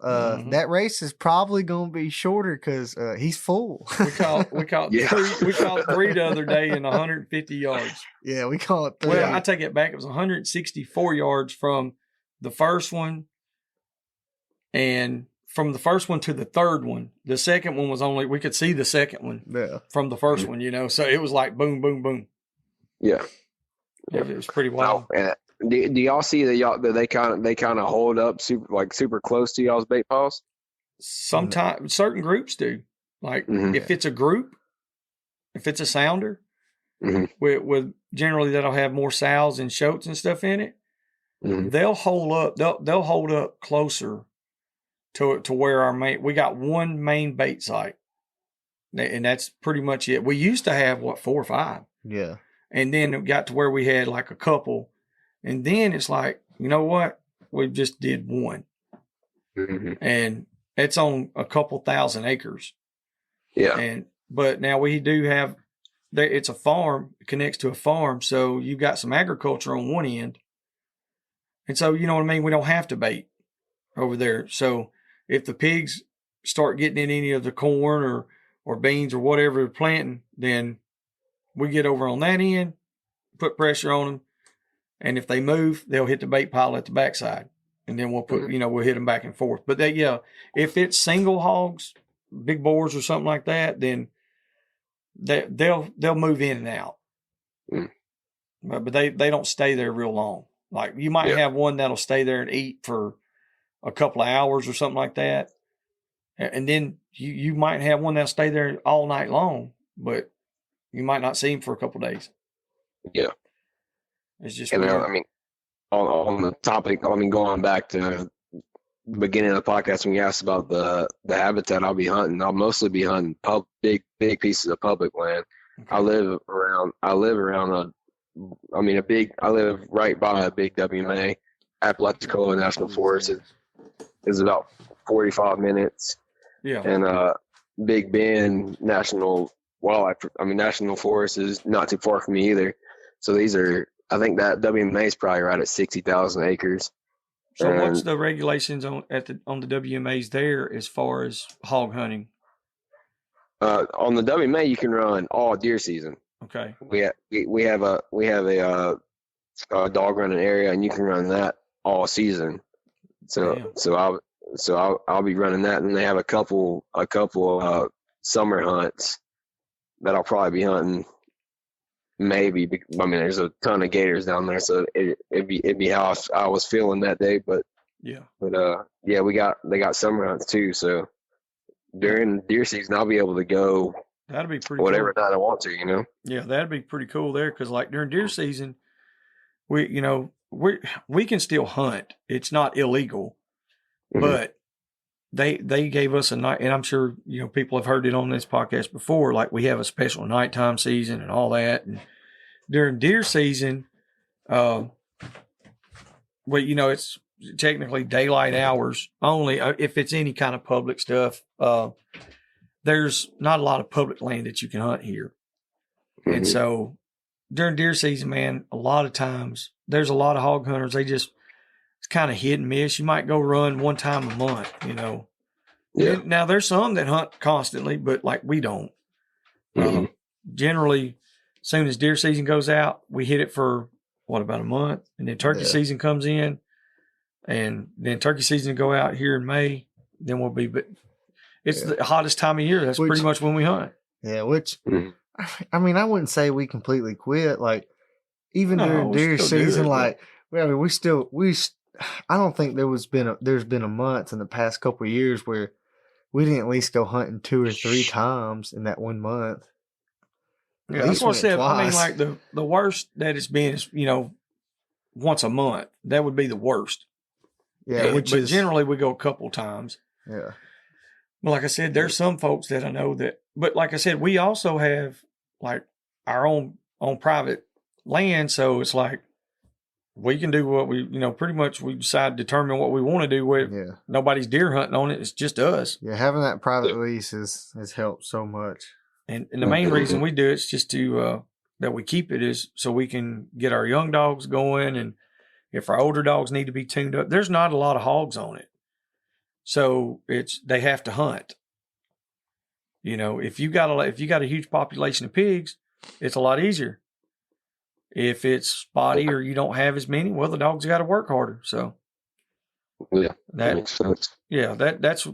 that race is probably going to be shorter because he's full. We caught 3 the other day in 150 yards. Yeah, we caught 3. Well, I take it back. It was 164 yards from the first one, and from the first one to the third one. The second one was we could see the second one from the first one, so it was like boom, boom, boom. Yeah. It was pretty wild. Do y'all see that they kind of hold up super close to y'all's bait piles? Sometimes certain groups do. Like if it's a group, if it's a sounder, with generally that'll have more sows and shoats and stuff in it. They'll hold up. They'll hold up closer to where we got one main bait site, and that's pretty much it. We used to have 4 or 5. Yeah, and then it got to where we had like a couple, and then it's like, you know what? We just did one, and it's on a couple thousand acres. Yeah, but now we do have. It's a farm. It connects to a farm, so you've got some agriculture on one end. And so, you know what I mean? We don't have to bait over there. So if the pigs start getting in any of the corn or beans or whatever they're planting, then we get over on that end, put pressure on them. And if they move, they'll hit the bait pile at the backside. And then we'll we'll hit them back and forth. But if it's single hogs, big boars or something like that, then they'll move in and out. but they don't stay there real long. Like you might have one that'll stay there and eat for a couple of hours or something like that. And then you might have one that'll stay there all night long, but you might not see him for a couple of days. Yeah. It's just and weird. I mean, on the topic, I mean, going back to the beginning of the podcast when you asked about the habitat I'll be hunting, I'll mostly be hunting big pieces of public land. Okay. I live around I live right by a big WMA. Apalachicola National Forest is about 45 minutes. Yeah. And Big Bend National Forest is not too far from me either. So I think that WMA is probably right at 60,000 acres. So what's the regulations on the WMAs there as far as hog hunting? On the WMA, you can run all deer season. Okay. We have a dog running area, and you can run that all season. So I'll be running that, and they have a couple summer hunts that I'll probably be hunting. Maybe, I mean, there's a ton of gators down there, so it'd be how I was feeling that day. But they got summer hunts too. So during deer season, I'll be able to go. That'd be pretty whatever cool. night I want to, you know. Yeah, that'd be pretty cool there because like during deer season, we can still hunt. It's not illegal, but they gave us a night, and I'm sure people have heard it on this podcast before. Like we have a special nighttime season and all that. And during deer season, it's technically daylight hours only. If it's any kind of public stuff, there's not a lot of public land that you can hunt here, and so during deer season, man, a lot of times there's a lot of hog hunters. It's kind of hit and miss. You might go run one time a month, Yeah. Now there's some that hunt constantly, but like we don't. Generally, as soon as deer season goes out, we hit it for about a month, and then turkey season comes in, and then turkey season will go out here in May. Then we'll be, but it's the hottest time of year. That's pretty much when we hunt. Yeah, I mean, I wouldn't say we completely quit. Like even during deer season, I don't think there's been a month in the past couple of years where we didn't at least go hunting 2 or 3 times in that 1 month. Yeah, that's what I said. Twice. I mean, like the worst that it's been is once a month. That would be the worst. Yeah, but generally we go a couple times. Yeah. But like I said, there's some folks that I know that. But like I said, we also have like our own private land, so it's like we can do what we, pretty much we determine what we want to do where nobody's deer hunting on it. It's just us. Yeah, having that private lease has helped so much. And the main reason we do it is just to that we keep it is so we can get our young dogs going, and if our older dogs need to be tuned up, there's not a lot of hogs on it. So they have to hunt. If you got a huge population of pigs, it's a lot easier. If it's spotty or you don't have as many, well, the dog's got to work harder. So that makes sense. Yeah, that's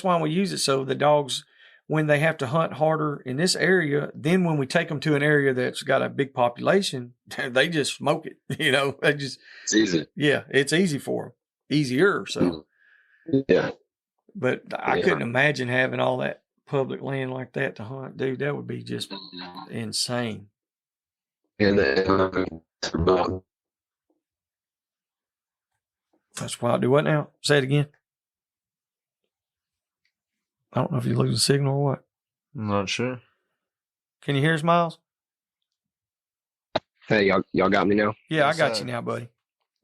why we use it. So the dogs, when they have to hunt harder in this area, then when we take them to an area that's got a big population, they just smoke it. It's easy. Yeah, it's easy for them, easier. So yeah, but I couldn't imagine having all that public land like that to hunt, dude. That would be just insane. And that's why I do what now? Say it again. I don't know if you're losing signal or what. I'm not sure. Can you hear us, Miles? Hey, y'all got me now? Yeah, I got you now, buddy.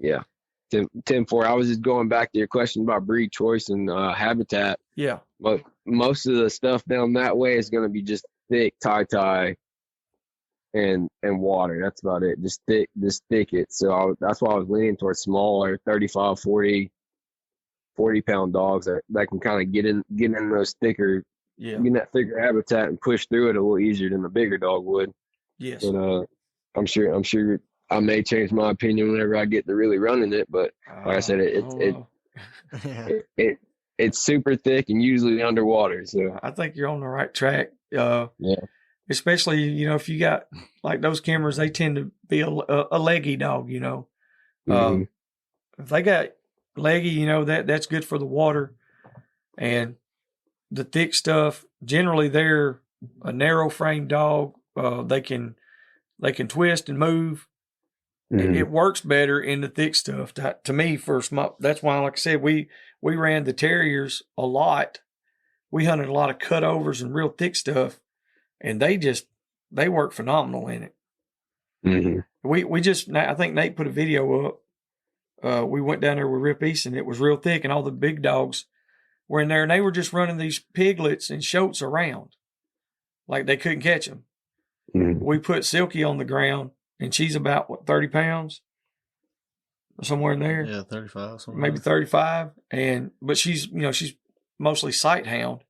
Yeah. 10-4, I was just going back to your question about breed choice and habitat. Yeah. But most of the stuff down that way is going to be just thick tie and water. That's about it. Just thicket. So that's why I was leaning towards smaller 35, 40 pound dogs that can kind of get in those thicker, get in that thicker habitat and push through it a little easier than the bigger dog would. Yes. But I'm sure I may change my opinion whenever I get to really running it. But like I said, it's super thick and usually underwater. So I think you're on the right track. especially, you know, if you got like those cameras, they tend to be a leggy dog, you know. Mhm. If they got leggy, you know, that's good for the water. And the thick stuff, generally they're a narrow frame dog. They can twist and move. Mhm. It works better in the thick stuff to me for small. That's why, like I said, we ran the terriers a lot. We hunted a lot of cutovers and real thick stuff, and they work phenomenal in it. Mhm. I think Nate put a video up. We went down there with Rip East, and it was real thick, and all the big dogs were in there, and they were just running these piglets and shoats around like they couldn't catch them. Mhm. We put Silky on the ground, and she's about 30 pounds, somewhere in there. Yeah, 35. Maybe 35. But she's mostly sight hound.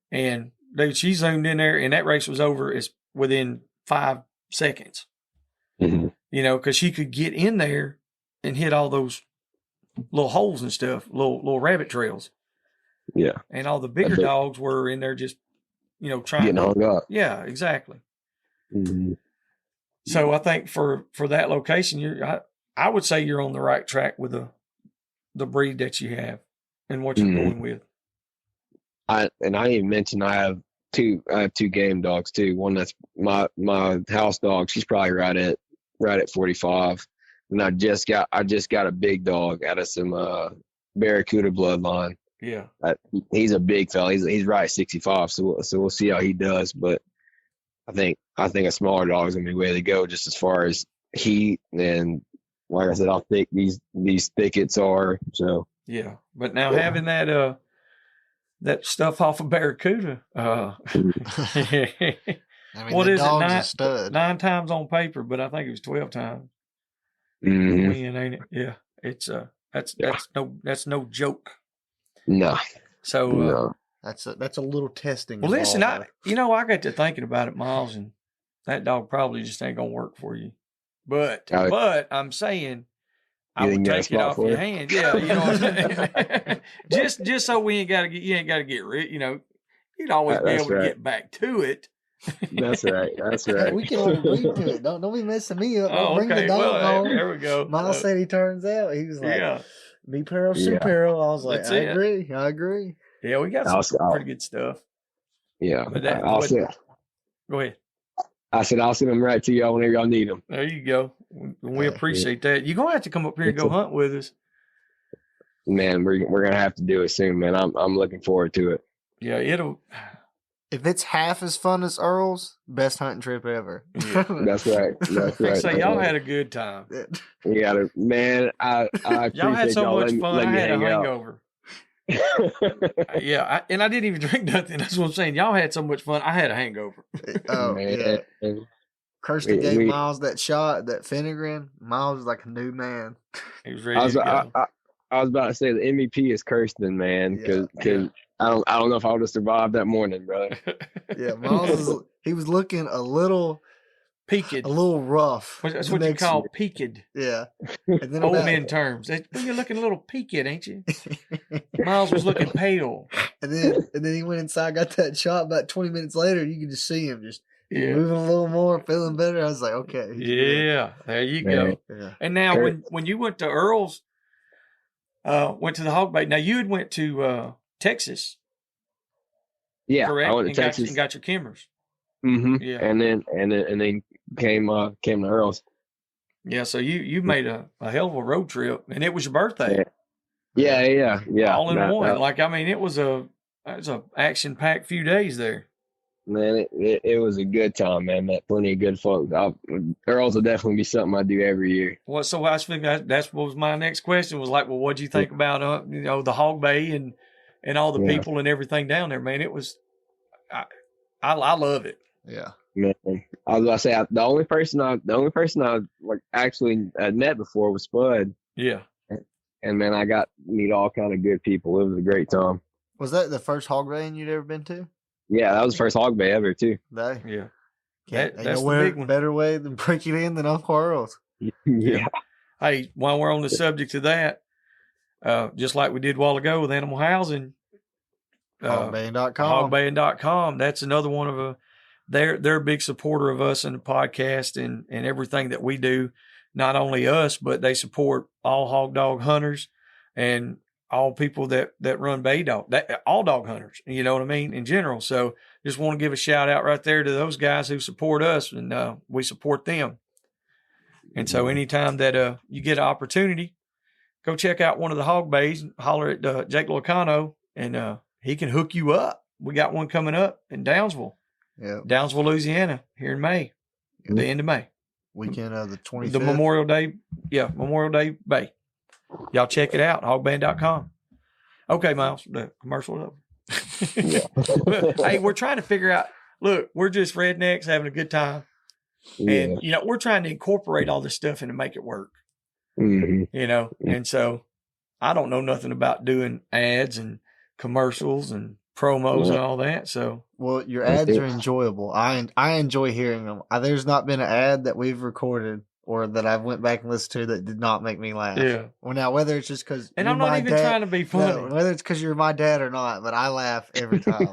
And dude, she zoomed in there, and that race was over within 5 seconds. Mhm. You know, because she could get in there and hit all those little holes and stuff, little rabbit trails. Yeah. And all the bigger dogs were in there just, you know, trying Getting hung up. Yeah, exactly. Mhm. So I think for that location, I would say you're on the right track with the breed that you have and what you're going with. I didn't even mention I have two game dogs too. One that's my house dog. She's probably right at 45. And I just got a big dog out of some Barracuda bloodline. Yeah. He's a big fella. He's right at 65. So we'll see how he does. But I think a smaller dog is gonna be the way to go, just as far as heat and, like I said, how thick these thickets are. So yeah. But now having that stuff off of Barracuda, I mean, what the is it? dog's a stud. 9 times on paper, but I think it was 12 times. Mhm. Win, ain't it? Yeah. It's that's no joke. No. So No. That's a little testing. well, listen, involved there. I got to thinking about it, Miles, and that dog probably just ain't gonna work for you. But I'm saying I would take it off your hand. Yeah, you know what I'm saying? just so you ain't gotta get rid, you know, you'd always be able to get back to it. That's right. That's right. Hey, we can all agree to it. Don't be messing me up. Don't bring the dog well, home. there we go. Miles said he turns out. He was like, yeah, me peril, super peril. I was like, That's I it. agree. Yeah, we got some pretty good stuff. Yeah. But go ahead. I said I'll send them right to y'all whenever y'all need them. There you go. We appreciate that. You're gonna have to come up here and go hunt with us. Man, we're gonna have to do it soon, man. I'm looking forward to it. Yeah, it'll. If it's half as fun as Earl's, best hunting trip ever. Yeah. That's right. That's right. So y'all had a good time. You got it, man. I y'all had so much fun. I had a out. hangover. Yeah, I didn't even drink nothing. That's what I'm saying. Y'all had so much fun. I had a hangover. Oh man. yeah. Kirsty gave Miles that shot, that Finnegan. Miles was like a new man. He was ready to go. I was about to say the MVP is Kirsten, man, because I don't know if I would have survived that morning, brother. Yeah, Miles he was looking a little peaked, a little rough. That's what you call peaked. Yeah, and then old men terms. You're looking a little peaked, ain't you? Miles was looking pale. And then he went inside, got that shot. About 20 minutes later, you could just see him just moving a little more, feeling better. I was like, okay, yeah, there you go. Yeah. And now when you went to Earl's, went to the hog bait. Now you had went to Texas. Yeah, correct? I went to Texas and got your Kimmers. Mm-hmm. Yeah, and then came to Earl's. Yeah, so you made a hell of a road trip, and it was your birthday. Yeah. All in one. Like, I mean, it was a action packed few days there. Man, it was a good time, man. Met plenty of good folks. Earl's will definitely be something I do every year. Well, so I think that's what was my next question. Was like, well, what'd you think about the hog bay and all the people and everything down there, man? It was, I love it. Yeah, man. I was about to say the only person I like actually had met before was Spud. Yeah, and man, I got to meet all kind of good people. It was a great time. Was that the first hog baying you'd ever been to? Yeah, that was the first hog bay ever too. Yeah, that's the big one. Better way than break it in than Uncle Earl's. Yeah. Hey, while we're on the subject of that, just like we did a while ago with animal housing, Hogbaying.com. Hogbaying.com. That's another one of they're a big supporter of us in the podcast and everything that we do. Not only us, but they support all hog dog hunters and all people that run bay dog, all dog hunters, you know what I mean, in general. So just want to give a shout out right there to those guys who support us, and we support them. And so anytime that you get an opportunity, go check out one of the hog bays, holler at Jake Locano, and he can hook you up. We got one coming up in Downsville, Louisiana, here in May, the end of May. Weekend of the 25th. The Memorial Day Bay. Y'all check it out, hogband.com. Okay, Miles, the commercial is over. Hey, we're trying to figure out, look, we're just rednecks having a good time. And, we're trying to incorporate all this stuff and to make it work. And so I don't know nothing about doing ads and commercials and promos and all that. So, well, your ads are enjoyable. I enjoy hearing them. There's not been an ad that we've recorded or that I've went back and listened to that did not make me laugh. Yeah. Well, now whether it's just because I'm not even trying to be funny, whether it's because you're my dad or not, but I laugh every time.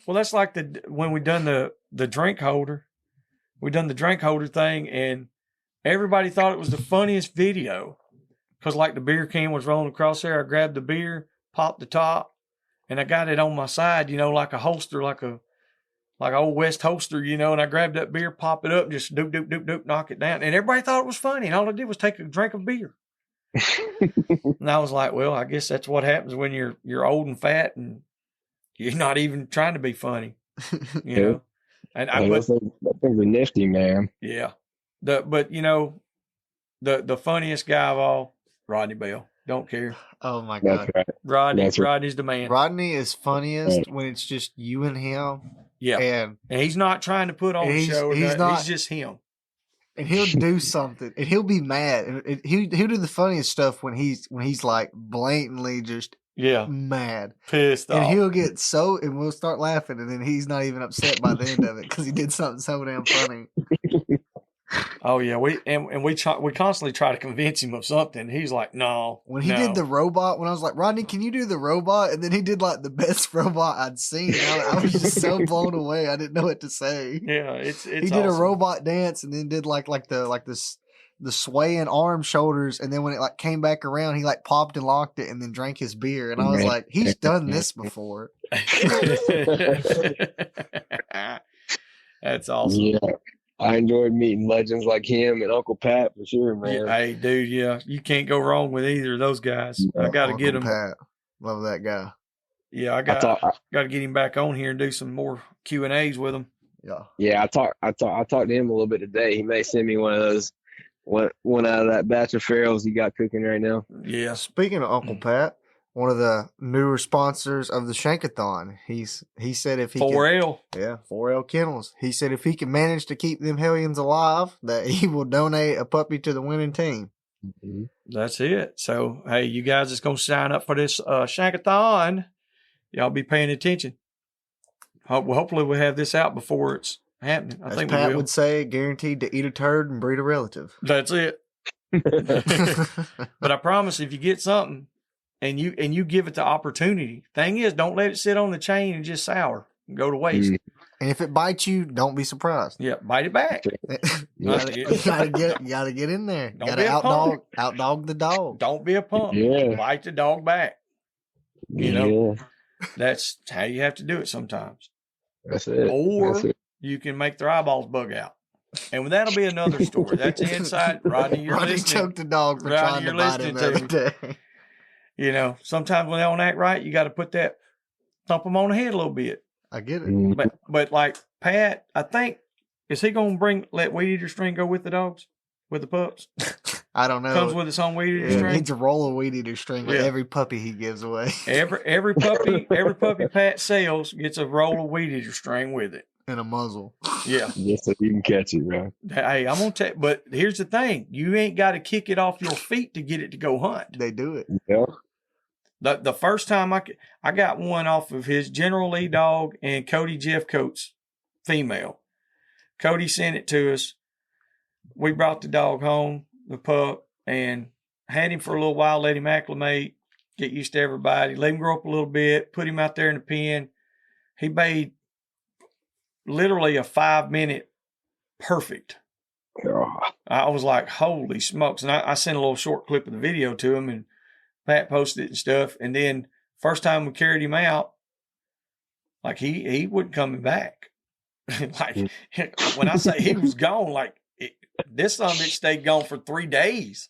Well, that's like when we done the drink holder. We done the drink holder thing, and everybody thought it was the funniest video because like the beer can was rolling across there. I grabbed the beer, popped the top. And I got it on my side, like a holster, like an old West holster, and I grabbed that beer, pop it up, just doop, doop, doop, doop, knock it down. And everybody thought it was funny. And all I did was take a drink of beer. And I was like, well, I guess that's what happens when you're old and fat and you're not even trying to be funny, you know. And those things are nifty, man. Yeah. The funniest guy of all, Rodney Bell. Don't care. Oh my God. Right. Rodney's the man. Rodney is funniest when it's just you and him. Yeah. And he's not trying to put on a show. He's just him. And he'll do something and he'll be mad. And he'll do the funniest stuff when he's like blatantly just mad. Pissed off. And he'll get and we'll start laughing, and then he's not even upset by the end of it because he did something so damn funny. Oh yeah, we constantly try to convince him of something. He's like, no. When he did the robot, when I was like, Rodney, can you do the robot? And then he did like the best robot I'd seen. I was just so blown away. I didn't know what to say. Yeah, it's he did awesome. A robot dance and then did like the swaying arm shoulders, and then when it like came back around, he like popped and locked it and then drank his beer. And I was like, he's done this before. That's awesome. Yeah. I enjoyed meeting legends like him and Uncle Pat for sure, man. Hey, dude, you can't go wrong with either of those guys. I got to get him. Pat. Love that guy. Yeah, I got to get him back on here and do some more Q&As with him. Yeah. I talked to him a little bit today. He may send me one of those, one out of that batch of farrels he got cooking right now. Yeah. Speaking of Uncle Pat, one of the newer sponsors of the Shankathon. He said if he 4L. 4L Kennels. He said if he can manage to keep them hellions alive, that he will donate a puppy to the winning team. Mm-hmm. That's it. So, hey, you guys that's going to sign up for this Shankathon, y'all be paying attention. Hopefully we'll have this out before it's happening. I think Pat we will. Would say, guaranteed to eat a turd and breed a relative. That's it. But I promise if you get something, and you give it the opportunity. Thing is, don't let it sit on the chain and just sour and go to waste. And if it bites you, don't be surprised. Yeah, bite it back. You gotta get in there. Don't gotta outdog the dog. Don't be a punk. Yeah. Bite the dog back. You know, that's how you have to do it sometimes. That's it. Or you can make their eyeballs bug out. And that'll be another story. That's inside. Rodney, you're listening. Choked the dog for trying to bite him the other day. You know, sometimes when they don't act right, you got to thump them on the head a little bit. I get it. But like Pat, I think, is he going to let weed eater string go with the dogs, with the pups? I don't know. Comes with its own weed eater string. He needs a roll of weed eater string with every puppy he gives away. Every puppy Pat sells gets a roll of weed eater string with it. And a muzzle. Yeah. Just so you can catch it, bro. Hey, I'm going to tell you, but here's the thing. You ain't got to kick it off your feet to get it to go hunt. They do it. Yeah. The first time I got one off of his General Lee dog and Cody Jeffcoat's female. Cody sent it to us. We brought the dog home, the pup, and had him for a little while, let him acclimate, get used to everybody, let him grow up a little bit, put him out there in the pen. He bayed literally a 5-minute perfect. Oh, I was like, holy smokes. And I sent a little short clip of the video to him, and Pat posted it and stuff. And then first time we carried him out, like he wasn't coming back. Like when I say he was gone, like this son of a bitch stayed gone for 3 days.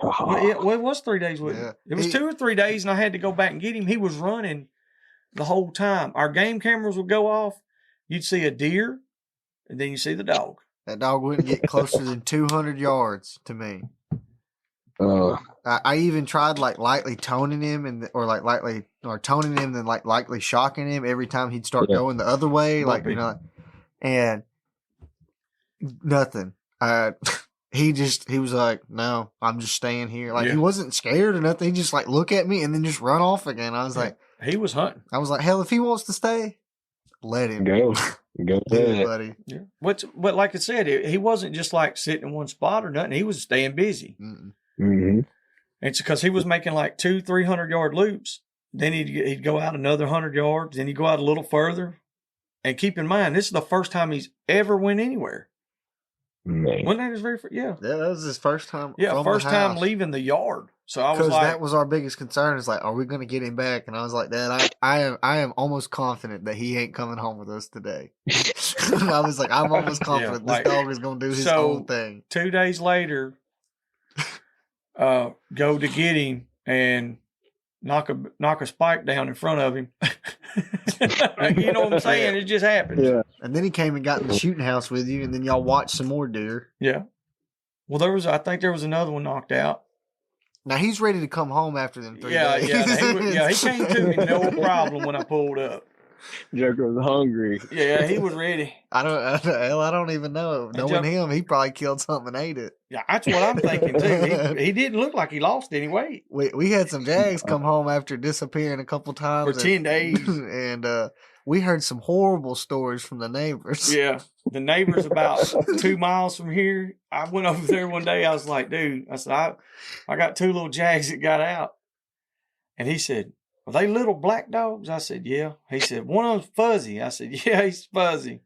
Well, it was 3 days with him. It was 2 or 3 days, and I had to go back and get him. He was running the whole time. Our game cameras would go off. You'd see a deer, and then you see the dog. That dog wouldn't get closer than 200 yards to me. I even tried like lightly toning him or toning him, then like lightly shocking him every time he'd start going the other way, and nothing. He was like, no, I'm just staying here. Like he wasn't scared or nothing. He just like look at me and then just run off again. I was like, he was hunting. I was like, hell, if he wants to stay, let him go, buddy. Yeah. But like I said, he wasn't just like sitting in one spot or nothing. He was staying busy. Mm-hmm. It's because he was making like 200-300 yard loops. Then he'd go out another 100 yards. Then he'd go out a little further. And keep in mind, this is the first time he's ever went anywhere. Man. Wasn't that his very first? Yeah. Yeah, that was his first time. Yeah, first time leaving the yard. So I was like, that was our biggest concern. Is like, are we going to get him back? And I was like, Dad, I am almost confident that he ain't coming home with us today. I was like, I'm almost confident this dog is going to do his own thing. 2 days later, go to get him and knock a spike down in front of him. You know what I'm saying? It just happened. Yeah. And then he came and got in the shooting house with you, and then y'all watched some more deer. Yeah. Well, I think there was another one knocked out. Now he's ready to come home after them 3 days. He came to me no problem when I pulled up. Joker was hungry. Yeah, he was ready. I don't even know. Knowing him, he probably killed something and ate it. Yeah, that's what I'm thinking too. He didn't look like he lost any weight. We had some jags come home after disappearing a couple times for 10 days, and we heard some horrible stories from the neighbors. Yeah, the neighbors about 2 miles from here. I went over there one day. I was like, dude, I said I got 2 little jags that got out, and he said, are they little black dogs? I said, yeah. He said, one of them's fuzzy. I said, yeah, he's fuzzy.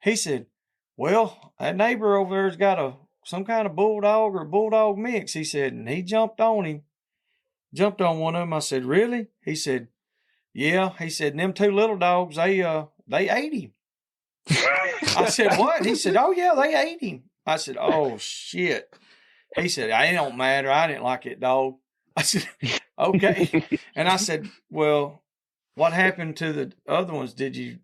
He said, well, that neighbor over there's got some kind of bulldog or bulldog mix. He said, and he jumped on one of them. I said, really? He said, yeah. He said, and them 2 little dogs, they ate him. I said, what? He said, oh yeah, they ate him. I said, oh shit. He said, it don't matter. I didn't like it, dog. I said, okay. And I said, well, what happened to the other ones? Did you,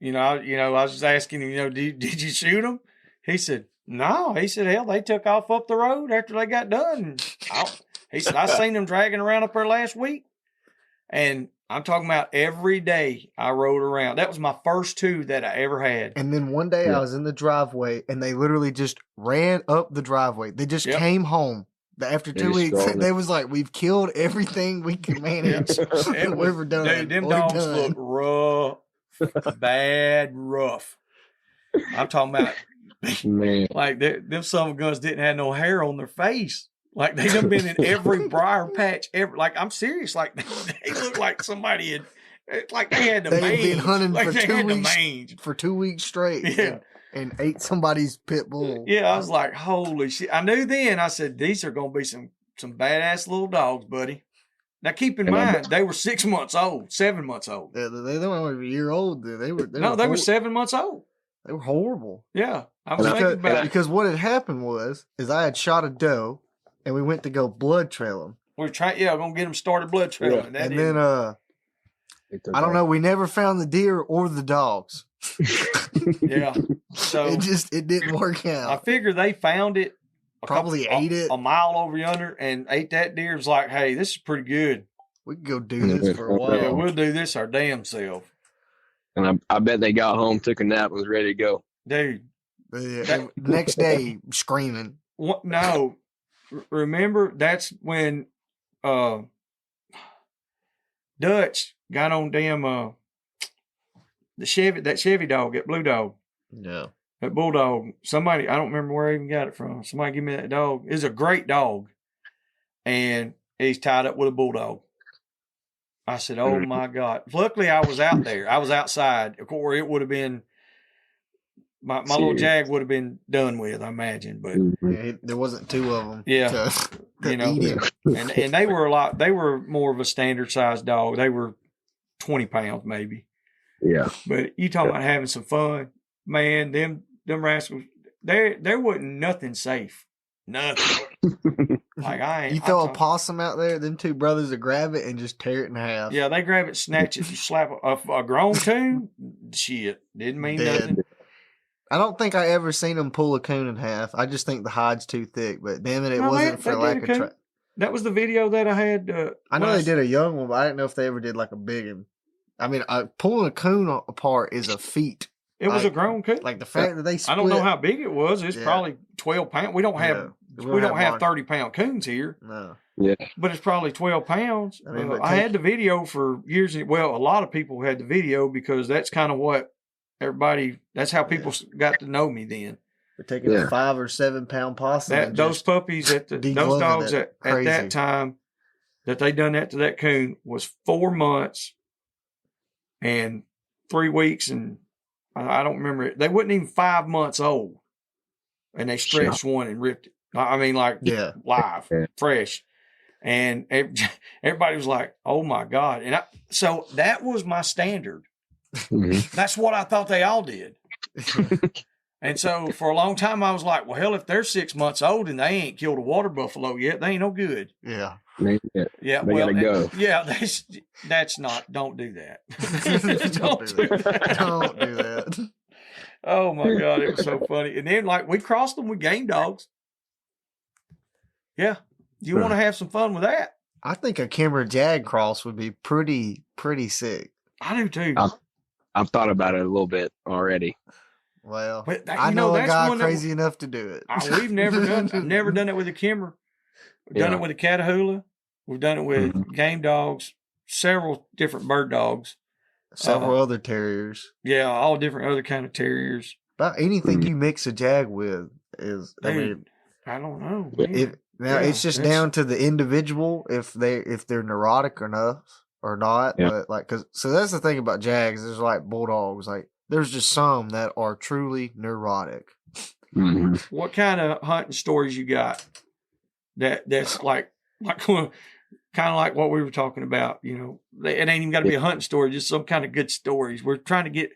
I was just asking him, did you shoot them? He said, no. He said, hell, they took off up the road after they got done. He said, I seen them dragging around up there last week. And I'm talking about every day I rode around. That was my first 2 that I ever had. And then one day I was in the driveway and they literally just ran up the driveway. They just came home. After 2 weeks, they was like, we've killed everything we can manage. We're done. Dude, them dogs look rough. Bad rough. I'm talking about, man. Like, them son of a guns didn't have no hair on their face. Like, they done been in every briar patch ever. Like, I'm serious. Like, they look like somebody had, like they had the mange. They've been hunting like for 2 weeks straight. Yeah. And ate somebody's pit bull. Yeah, I was like, holy shit. I knew then, I said, these are going to be some badass little dogs, buddy. Now, keep in mind, they were 6 months old, 7 months old. Yeah, they weren't even a year old. They were 7 months old. They were horrible. Yeah. I was thinking about it. Because what had happened is I had shot a doe, and we went to go blood trail him. We're going to get them started blood trailing. Yeah. And then, I don't know, we never found the deer or the dogs. Yeah. So it didn't work out. I figure they found it. Ate it. A mile over yonder and ate that deer. It was like, hey, this is pretty good. We can go do this for a while. Yeah, we'll do this our damn self. And I bet they got home, took a nap, and was ready to go. Dude. The next day, screaming. What? No. Remember, that's when Dutch got on damn that Chevy dog, that blue dog. Yeah. That bulldog. Somebody, I don't remember where I even got it from. Somebody give me that dog. It's a great dog. And he's tied up with a bulldog. I said, oh my God. Luckily I was out there. I was outside. Of course, it would have been my little jag would have been done with, I imagine. But there wasn't two of them. Yeah, to eat him. and they were more of a standard sized dog. They were 20 pounds maybe. Yeah. But you talking about having some fun, man? Them rascals, there wasn't nothing safe. Nothing. Like You throw a possum out there, them two brothers will grab it and just tear it in half. Yeah, they grab it, snatch it, slap a grown coon. Shit, didn't mean nothing. I don't think I ever seen them pull a coon in half. I just think the hide's too thick. But damn it, it wasn't for lack of try. That was the video that I had. I know they did a young one, but I didn't know if they ever did like a big one. I mean, pulling a coon apart is a feat. It was a grown coon. Like the fact that they split. I don't know how big it was. It's probably 12 pounds. We don't have 30-pound coons here. No. Yeah. But it's probably 12 pounds. I had the video for years. Well, a lot of people had the video because that's kind of what that's how people got to know me then. They're taking a 5 or 7 pound possum. Those puppies those dogs at that time that they done that to that coon was 4 months and 3 weeks, and I don't remember it. They wasn't even 5 months old, and they stretched one and ripped it. I mean, like live, fresh, and everybody was like, "Oh my God!" And so that was my standard. Mm-hmm. That's what I thought they all did. And so for a long time, I was like, well, hell, if they're 6 months old and they ain't killed a water buffalo yet, they ain't no good. Yeah. Yeah. They gotta go. Yeah. That's not, don't do that. Don't do that. Don't do that. Oh my God. It was so funny. And then we crossed them with game dogs. Yeah. You want to have some fun with that? I think a Kimmer Jag cross would be pretty sick. I do too. I've thought about it a little bit already. Well, I know a guy crazy enough to do it. We've never done it with a Kimmer. We've done it with a Catahoula. We've done it with game dogs, several different bird dogs. Several other terriers. Yeah, all different other kind of terriers. About anything you mix a Jag with is, Dude, I don't know. It's just down to the individual if they're neurotic enough or not. Yeah. But so that's the thing about Jags. There's like bulldogs. Like there's just some that are truly neurotic. Mm-hmm. What kind of hunting stories you got? That's like kind of like what we were talking about. You know, it ain't even got to be a hunting story. Just some kind of good stories. We're trying to get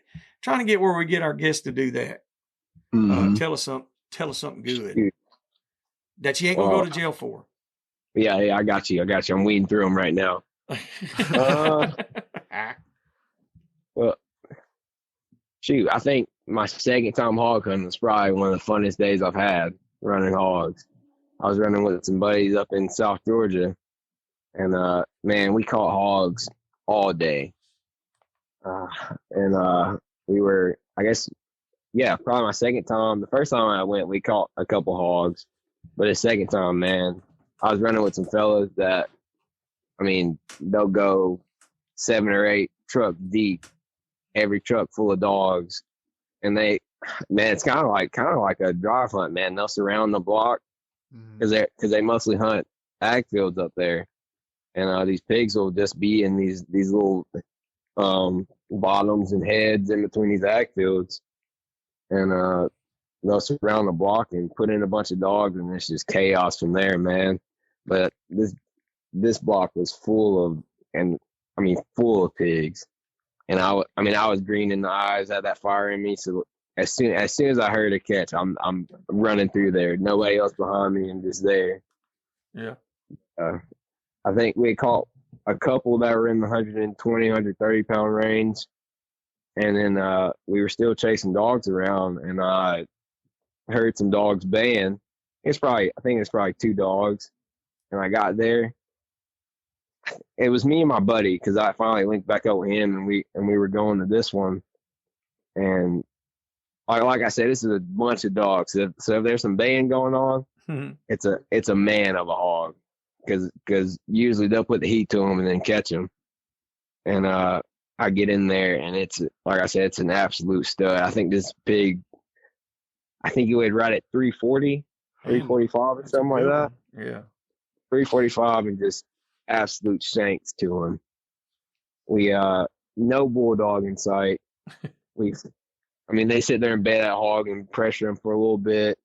where we get our guests to do that. Mm-hmm. Tell us something good that you ain't gonna go to jail for. Yeah, I got you. I'm weeding through them right now. Well, shoot, I think my second time hog hunting was probably one of the funnest days I've had running hogs. I was running with some buddies up in South Georgia, and man, we caught hogs all day. We were, I guess, probably my second time. The first time I went, we caught a couple hogs, but the second time, man, I was running with some fellas that, I mean, they'll go 7 or 8 trucks deep, every truck full of dogs, and it's kind of like a drive hunt, man. They'll surround the block because they mostly hunt ag fields up there, and these pigs will just be in these little bottoms and heads in between these ag fields, and they'll surround the block and put in a bunch of dogs, and it's just chaos from there, man. But this block was full of pigs, and I was green in the eyes, had that fire in me. So as soon as I heard a catch, I'm running through there. Nobody else behind me, and just there. Yeah. I think we caught a couple that were in the 120, 130 pound range, and then we were still chasing dogs around, and I heard some dogs baying. I think it's probably 2 dogs, and I got there. It was me and my buddy, because I finally linked back up with him, and we were going to this one, and like I said, this is a bunch of dogs. So if there's some baying going on, it's a man of a hog, because usually they'll put the heat to them and then catch them. And I get in there, and it's, like I said, it's an absolute stud. I think this pig, he weighed right at 340, 345 or something like that. Yeah. 345, and just absolute shanks to him. We no bulldog in sight. I mean, they sit there and bay that hog and pressure him for a little bit.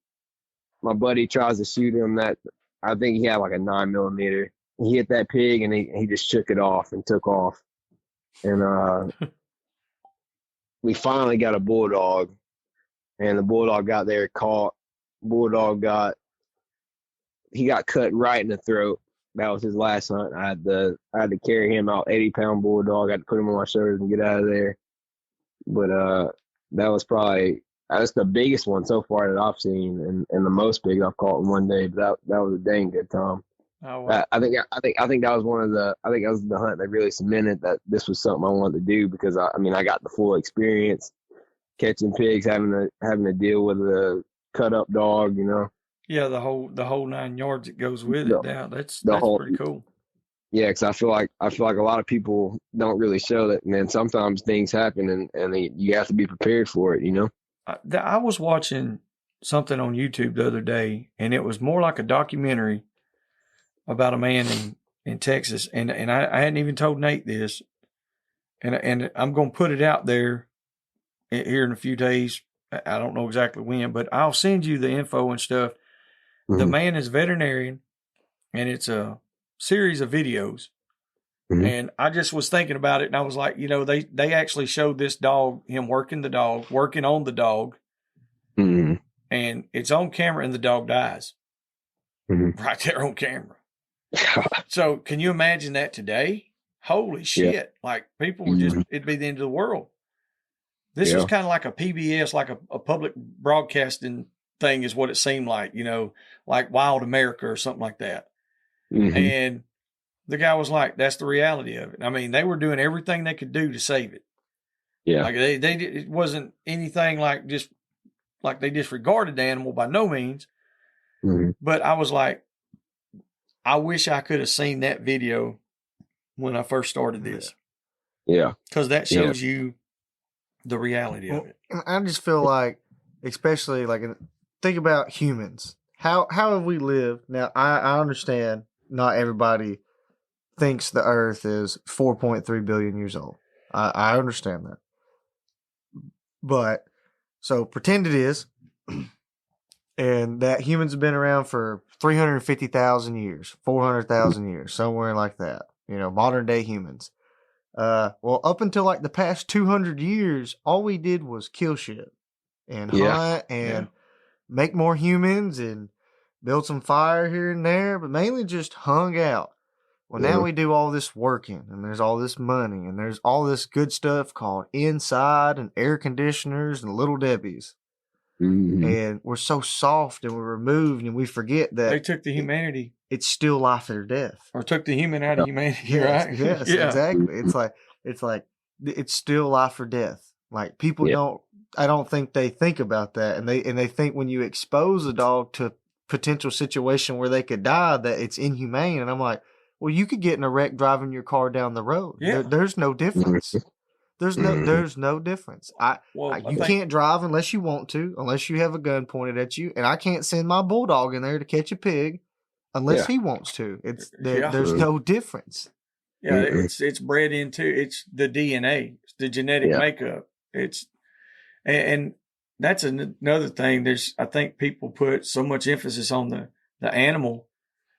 My buddy tries to shoot him. That I think he had like a 9mm. He hit that pig and he just shook it off and took off. And we finally got a bulldog, and the bulldog got there, caught. Bulldog got cut right in the throat. That was his last hunt. I had to carry him out, 80-pound bulldog. I had to put him on my shoulders and get out of there. But that was the biggest one so far that I've seen, and the most big I've caught in one day. But that was a dang good time. Oh, wow. I think that was that was the hunt that really cemented that this was something I wanted to do, because I got the full experience catching pigs, having to deal with a cut up dog, Yeah, the whole 9 yards that goes with it. Now that's pretty cool. Yeah, because I feel like a lot of people don't really show that, man. Sometimes things happen, and you have to be prepared for it, I was watching something on YouTube the other day, and it was more like a documentary about a man in Texas, and I hadn't even told Nate this, and I'm going to put it out there here in a few days. I don't know exactly when, but I'll send you the info and stuff. Mm-hmm. The man is a veterinarian, and it's a series of videos. Mm-hmm. And I just was thinking about it, and I was like, they actually showed this dog, him working on the dog, mm-hmm. and it's on camera, and the dog dies. Mm-hmm. Right there on camera. So can you imagine that today? Holy shit. Yeah. Like people would it'd be the end of the world. This was kind of like a PBS, like a public broadcasting thing is what it seemed like, like Wild America or something like that. Mm-hmm. And the guy was like, that's the reality of it. I mean, they were doing everything they could do to save it. Yeah. Like it wasn't anything like they disregarded the animal by no means. Mm-hmm. But I was like, I wish I could have seen that video when I first started this. Yeah. Because that shows you the reality of it. I just feel like, especially think about humans. How have we lived? Now, I understand not everybody thinks the earth is 4.3 billion years old. I understand that. But, so pretend it is. And that humans have been around for 350,000 years, 400,000 years, somewhere like that. Modern day humans. Well, up until the past 200 years, all we did was kill shit and hunt and make more humans and build some fire here and there, but mainly just hung out. Well, now we do all this working, and there's all this money, and there's all this good stuff called inside and air conditioners and little Debbies. Mm-hmm. And we're so soft and we're removed, and we forget that they took the humanity. It's still life or death, or took the human out of humanity. Yes, right? Yes, exactly. It's like it's still life or death. Like people I don't think they think about that, and they think when you expose a dog to potential situation where they could die, that it's inhumane. And I'm like, well, you could get in a wreck driving your car down the road. Yeah. There's no difference. There's no difference. You can't drive unless you want to, unless you have a gun pointed at you, and I can't send my bulldog in there to catch a pig unless he wants to. There's no difference. Yeah, it's bred into it's the DNA, it's the genetic makeup. And that's another thing. I think people put so much emphasis on the animal,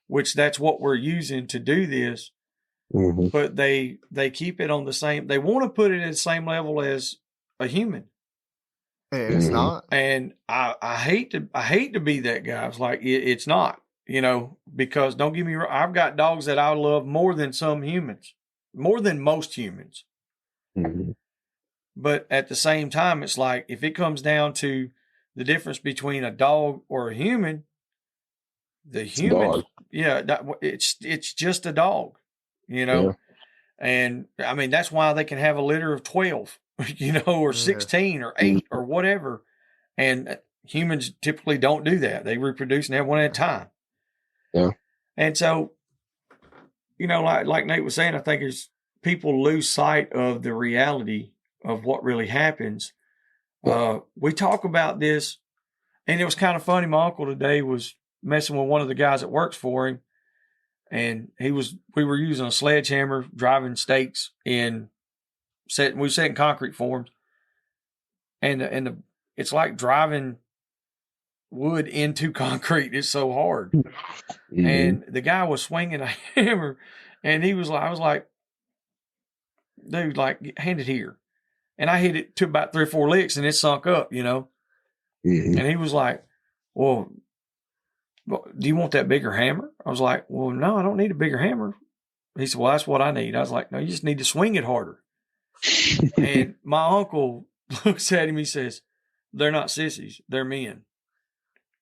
which that's what we're using to do this. Mm-hmm. But they keep it on the same. They want to put it at the same level as a human. And it's not. And I hate to be that guy. I was like, it's not. Because don't get me wrong, I've got dogs that I love more than some humans, more than most humans. Mm-hmm. But at the same time, it's like if it comes down to the difference between a dog or a human, it's just a dog. And I mean, that's why they can have a litter of 12, or 16 or 8 or whatever. And humans typically don't do that. They reproduce and have one at a time. Yeah. And so, like Nate was saying, I think people lose sight of the reality of what really happens. We talk about this, and it was kind of funny. My uncle today was messing with one of the guys that works for him. And we were using a sledgehammer, driving stakes we were setting concrete forms. and it's like driving wood into concrete. It's so hard. Mm-hmm. And the guy was swinging a hammer, and I was like, dude, like, hand it here. And I hit it to about 3 or 4 licks, and it sunk up, Mm-hmm. And he was like, well, do you want that bigger hammer? I was like, well, no, I don't need a bigger hammer. He said, well, that's what I need. I was like, no, you just need to swing it harder. And my uncle looks at him, he says, they're not sissies, they're men.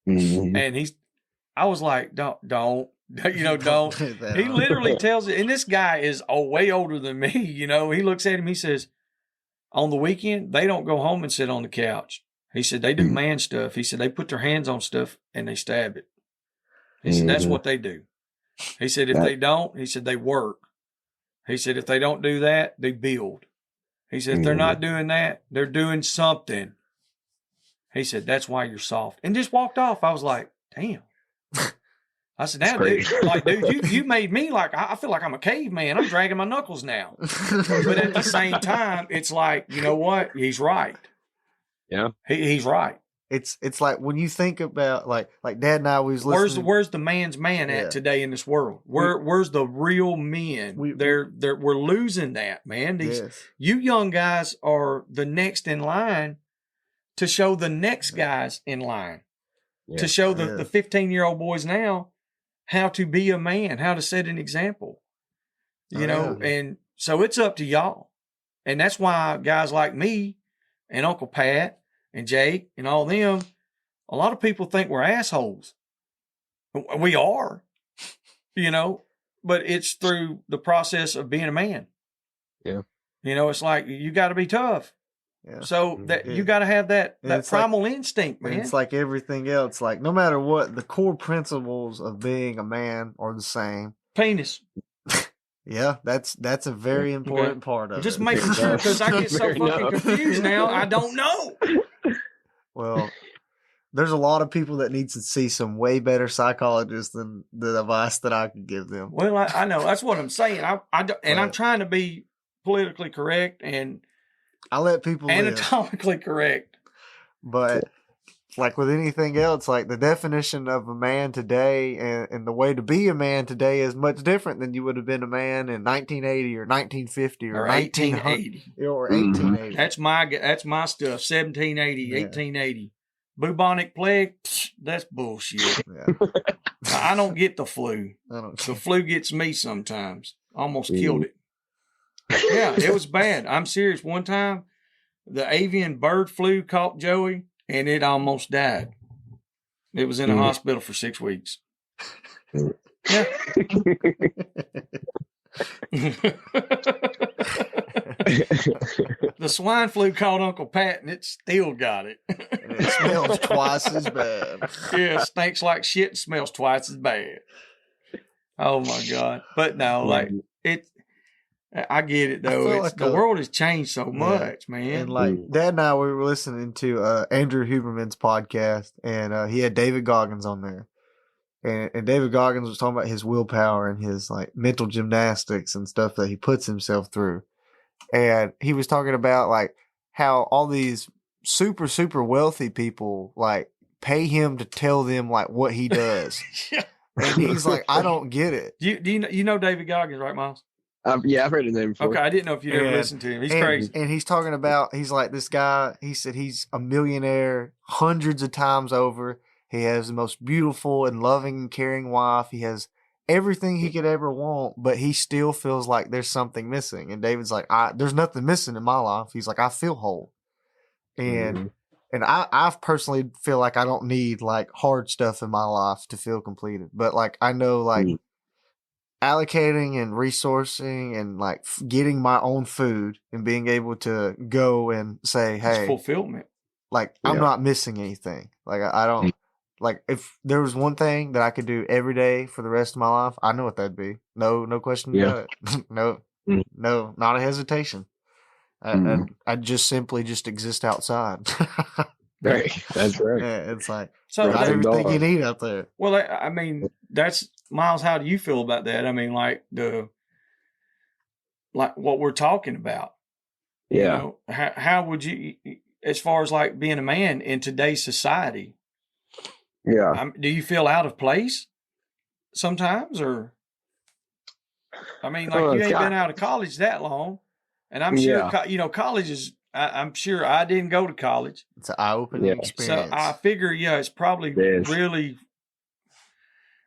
Mm-hmm. And I was like, don't, don't. do that. He literally tells it, and this guy is way older than me, He looks at him, he says, on the weekend, they don't go home and sit on the couch. He said, they do man stuff. He said, they put their hands on stuff and they stab it. He said, that's what they do. He said, if they don't, he said, they work. He said, if they don't do that, they build. He said, if they're not doing that, they're doing something. He said, that's why you're soft. And just walked off. I was like, damn. I said, now, dude, you made me I feel like I'm a caveman. I'm dragging my knuckles now. But at the same time, it's like, you know what? He's right. Yeah. He's right. It's like when you think about like Dad and I was listening. Where's the man's man at today in this world? Where's the real men? We're losing that, man. You young guys are the next in line to show the next guys in line. Yeah. To show the 15-year-old boys now how to be a man, how to set an example. And so it's up to y'all. And that's why guys like me and Uncle Pat and Jake and all them, a lot of people think we're assholes. We are, but it's through the process of being a man. Yeah. It's like you got to be tough. Yeah. So that you got to have that primal instinct, man. It's like everything else. Like no matter what, the core principles of being a man are the same. Penis. Yeah, that's a very important part of it. Just making sure, because I get so fucking confused now. I don't know. Well, there's a lot of people that need to see some way better psychologists than the advice that I could give them. Well, I know. That's what I'm saying. I'm trying to be politically correct and I let people anatomically correct. But like with anything else, like the definition of a man today and the way to be a man today is much different than you would have been a man in 1980 or 1950 or 1880 or 1880. That's my stuff. 1780, 1880. Bubonic plague, that's bullshit. Yeah. I don't get the flu. The flu gets me sometimes. Almost killed it. Yeah, it was bad. I'm serious. One time, the avian bird flu caught Joey, and it almost died. It was in a hospital for 6 weeks. Yeah. The swine flu caught Uncle Pat, and it still got it. And it smells twice as bad. Yeah, it stinks like shit and smells twice as bad. Oh, my God. But no, I get it, though. The world has changed so much, man. And like Dad and I, we were listening to Andrew Huberman's podcast, and he had David Goggins on there. And David Goggins was talking about his willpower and his like mental gymnastics and stuff that he puts himself through. And he was talking about like how all these super, super wealthy people like pay him to tell them like what he does. Yeah. And he's like, I don't get it. You know David Goggins, right, Miles? Yeah, I've heard his name before. Okay, I didn't know if you'd ever listened to him. He's crazy. And he's talking about, he's like, this guy, he said he's a millionaire hundreds of times over. He has the most beautiful and loving and caring wife. He has everything he could ever want, but he still feels like there's something missing. And David's like, there's nothing missing in my life. He's like, I feel whole. And I personally feel like I don't need like hard stuff in my life to feel completed. But like, I know like allocating and resourcing and like getting my own food and being able to go and say, hey, it's fulfillment. Like I'm not missing anything. Like I don't like if there was one thing that I could do every day for the rest of my life, I know what that'd be. No question about it. No, not a hesitation. I just simply just exist outside. Right. That's right. Yeah, it's like got everything you need out there. Well, I mean, that's Miles. How do you feel about that? I mean, like what we're talking about. Yeah. You know, how would you? as far as like being a man in today's society. Yeah. Do you feel out of place sometimes, or? I mean, like you ain't been out of college that long, and I'm sure college is. I'm sure I didn't go to college. It's an eye-opening experience. So I figure, it's probably really,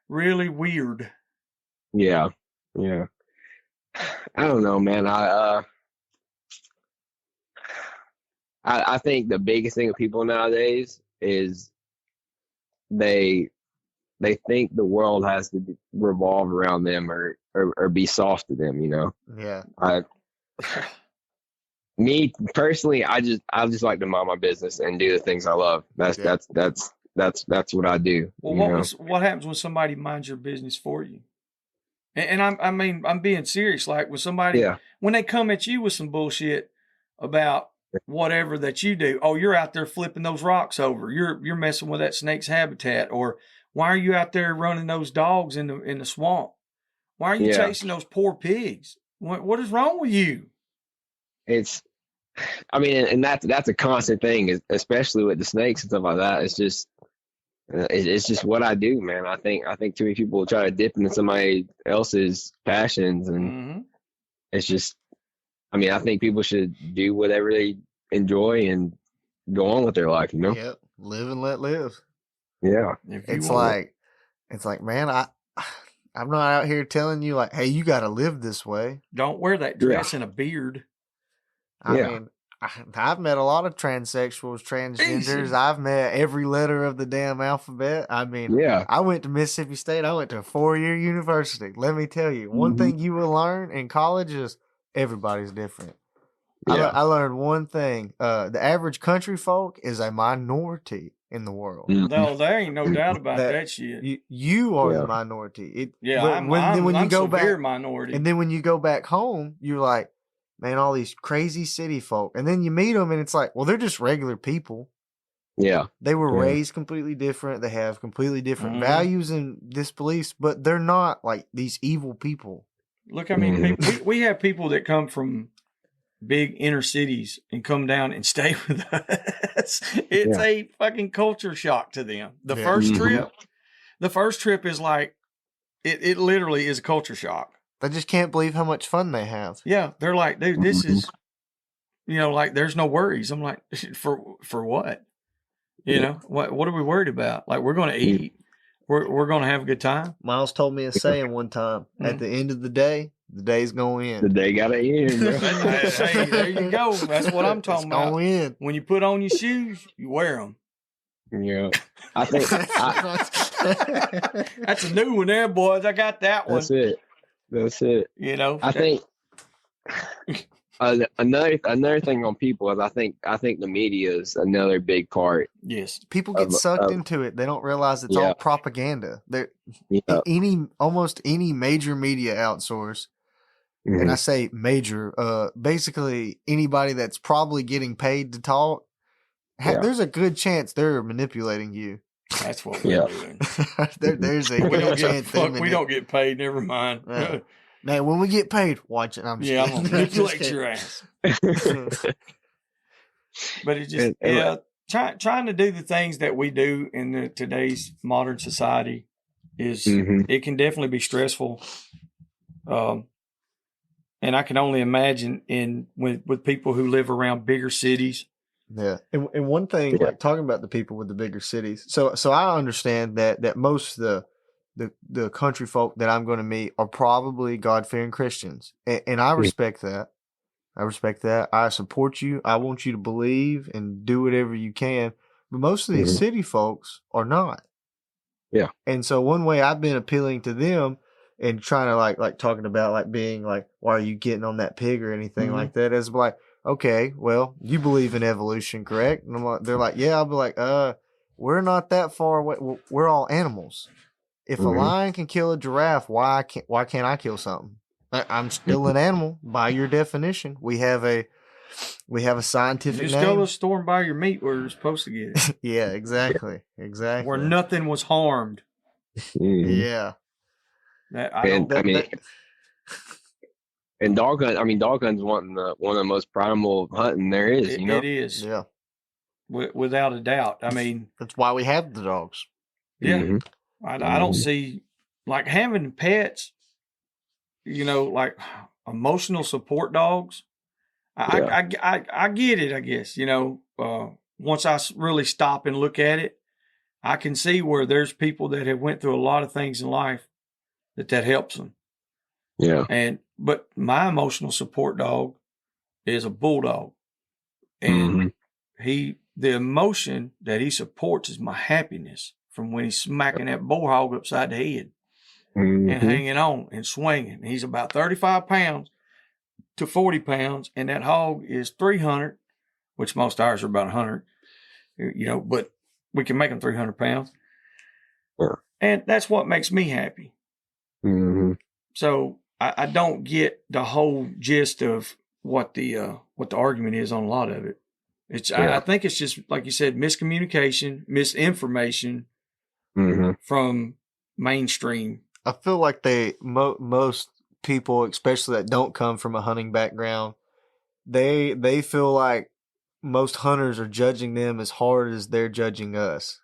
really weird. Yeah, yeah. I don't know, man. I think the biggest thing with people nowadays is they think the world has to revolve around them or be soft to them, you know. Yeah. Me personally, I just like to mind my business and do the things I love. That's what I do. Well, what happens when somebody minds your business for you? And I'm being serious. Like when somebody when they come at you with some bullshit about whatever that you do, oh, you're out there flipping those rocks over. You're messing with that snake's habitat, or why are you out there running those dogs in the swamp? Why are you chasing those poor pigs? What is wrong with you? And that's a constant thing, especially with the snakes and stuff like that. It's just what I do, man. I think too many people try to dip into somebody else's passions, and it's just. I mean, I think people should do whatever they enjoy and go on with their life. You know. Yep. Live and let live. Yeah. It's like, man, I'm not out here telling you like, hey, you got to live this way. Don't wear that dress and a beard. I mean, I've met a lot of transsexuals, transgenders. Easy. I've met every letter of the damn alphabet. I mean, I went to Mississippi State. I went to a 4-year university. Let me tell you, one thing you will learn in college is everybody's different. Yeah. I learned one thing. The average country folk is a minority in the world. No, there ain't no doubt about that shit. You are the minority. I'm severe minority. And then when you go back home, you're like, man, all these crazy city folk. And then you meet them and it's like, well, they're just regular people. Yeah. They were raised completely different. They have completely different values and disbeliefs, but they're not like these evil people. Look, I mean, we have people that come from big inner cities and come down and stay with us. It's a fucking culture shock to them. The first trip is like, it literally is a culture shock. They just can't believe how much fun they have. Yeah. They're like, dude, this is, like there's no worries. I'm like, for what? You know, what are we worried about? Like, we're going to eat. We're going to have a good time. Miles told me a saying one time, at the end of the day, the day's going to end. The day got to end, bro. Hey, there you go. That's what I'm talking about. Going in. When you put on your shoes, you wear them. Yeah. I think that's a new one there, boys. I got that one. That's it. You know, I think another thing on people is I think the media is another big part. Yes, people get sucked into it. They don't realize it's all propaganda. Almost any major media outsource, and I say major, basically anybody that's probably getting paid to talk. There's a good chance they're manipulating you. That's what we're doing. There's a good chance. We don't get paid. Never mind. Now, when we get paid, watch it. I'm gonna manipulate your ass. But it just trying to do the things that we do in today's modern society is it can definitely be stressful. And I can only imagine with people who live around bigger cities. Yeah, and one thing, like talking about the people with the bigger cities. So I understand that most of the country folk that I'm going to meet are probably God-fearing Christians, and I respect that. I respect that. I support you. I want you to believe and do whatever you can. But most of these city folks are not. Yeah. And so one way I've been appealing to them and trying to like talking about like being like, why are you getting on that pig or anything like that is like, okay, well, you believe in evolution, correct? And I'm like, they're like, yeah. I'll be like, we're not that far away. We're all animals. If a lion can kill a giraffe, why can't I kill something? I'm still an animal by your definition. We have a scientific name. Just go to the store and buy your meat where you're supposed to get it. Yeah, exactly. Where nothing was harmed. Yeah. And dog hunt. I mean, dog hunting's one of the most primal hunting there is. You know, it is. Yeah. without a doubt. I mean, that's why we have the dogs. Yeah, Mm-hmm. I don't see like having pets. Like emotional support dogs. I get it. I guess once I really stop and look at it, I can see where there's people that have went through a lot of things in life that helps them. Yeah. But my emotional support dog is a bulldog, and the emotion that he supports is my happiness from when he's smacking that bull hog upside the head and hanging on and swinging. He's about 35 pounds to 40 pounds, and that hog is 300, which most ours are about 100, but we can make them 300 pounds. Yeah. And that's what makes me happy. Mm-hmm. So I don't get the whole gist of what the argument is on a lot of it. I think it's just, like you said, miscommunication, misinformation from mainstream. I feel like most people, especially that don't come from a hunting background, they feel like most hunters are judging them as hard as they're judging us.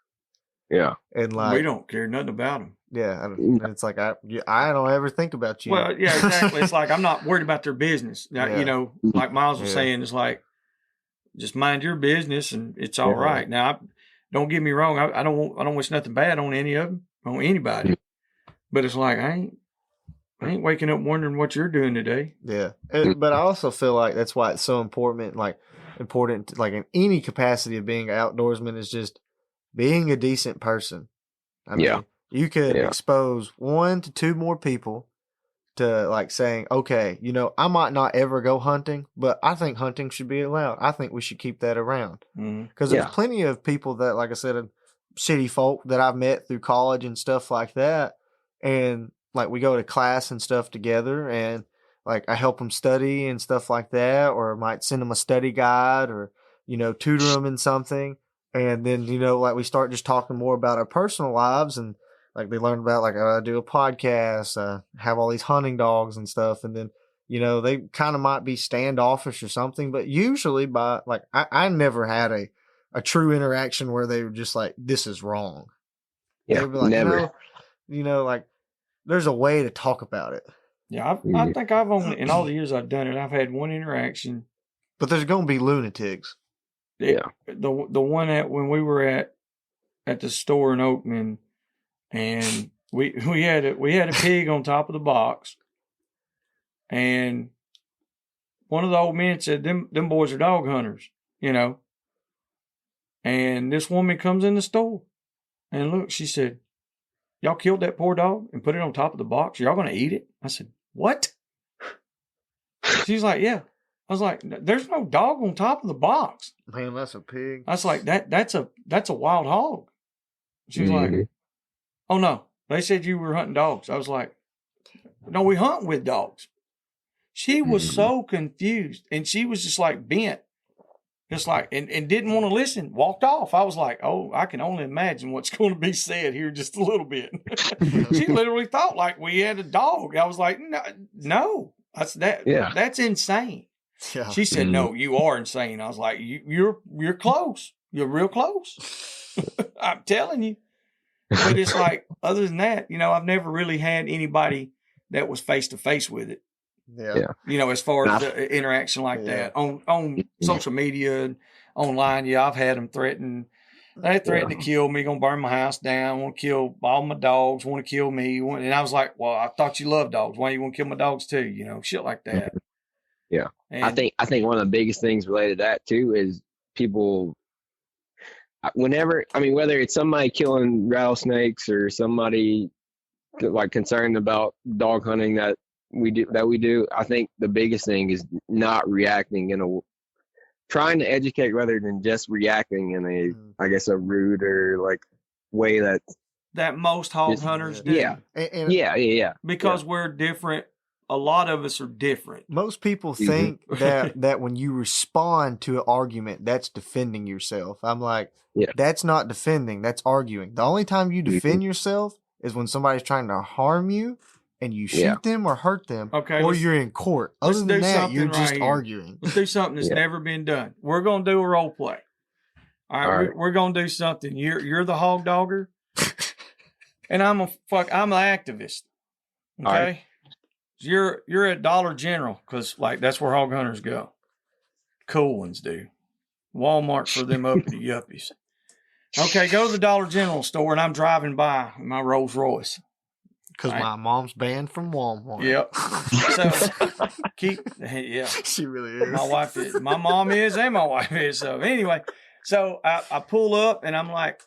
Yeah. And we don't care nothing about them. Yeah. It's like, I don't ever think about you. Well, yeah, exactly. It's like, I'm not worried about their business. Yeah. Like Miles was saying, it's like, just mind your business and it's all right. Now, don't get me wrong. I don't wish nothing bad on any of them, on anybody. But it's like, I ain't waking up wondering what you're doing today. Yeah. But I also feel like that's why it's so important, like in any capacity of being an outdoorsman, is just being a decent person. I mean, you could expose 1 to 2 more people to like saying, okay, I might not ever go hunting, but I think hunting should be allowed. I think we should keep that around. Because there's plenty of people that, like I said, city folk that I've met through college and stuff like that. And like we go to class and stuff together, and like I help them study and stuff like that, or I might send them a study guide or, tutor them in something. And then, like we start just talking more about our personal lives, and like they learn about like I do a podcast, have all these hunting dogs and stuff. And then, they kind of might be standoffish or something, but usually by like, I never had a true interaction where they were just like, this is wrong. Yeah. They were like, never. Like there's a way to talk about it. Yeah. I think I've only, in all the years I've done it, I've had one interaction. But there's going to be lunatics. The one when we were at the store in Oakman, and we had a pig on top of the box, and one of the old men said, them boys are dog hunters, and this woman comes in the store, and look, she said, y'all killed that poor dog and put it on top of the box, y'all gonna eat it? I said, what? She's like, yeah. I was like, there's no dog on top of the box. Man, that's a pig. I was like, that's a wild hog. She was like, oh no, they said you were hunting dogs. I was like, no, we hunt with dogs. She was so confused, and she was just like bent, just like, and didn't want to listen, walked off. I was like, oh, I can only imagine what's going to be said here just a little bit. She literally thought like we had a dog. I was like, no, that's insane. Yeah. She said, no, you are insane. I was like, you're close. You're real close. I'm telling you. But it's like, other than that, I've never really had anybody that was face to face with it. Yeah. As far as the interaction like that on social media and online. Yeah, I've had them threaten. They threatened to kill me, gonna burn my house down, want to kill all my dogs, want to kill me. And I was like, well, I thought you loved dogs. Why you want to kill my dogs too? Shit like that. Yeah. And I think one of the biggest things related to that too is people, whether it's somebody killing rattlesnakes or somebody like concerned about dog hunting that we do, I think the biggest thing is not reacting trying to educate rather than just reacting in a rude or like way that most hog hunters do. Yeah. Because we're different. A lot of us are different. Most people think that when you respond to an argument, that's defending yourself. I'm like, that's not defending, that's arguing. The only time you defend yourself is when somebody's trying to harm you and you shoot them or hurt them, or you're in court. Other than that, you're just arguing. Let's do something that's never been done. We're going to do a role play. All right. We're going to do something. You're the hog dogger, and I'm an activist. Okay. Right. You're at Dollar General because like that's where hog hunters go. Cool ones do. Walmart for them uppity yuppies. Okay, go to the Dollar General store, and I'm driving by in my Rolls Royce. Because my mom's banned from Walmart. Yep. So She really is. My wife is. My mom is, and my wife is. So anyway, I pull up, and I'm like,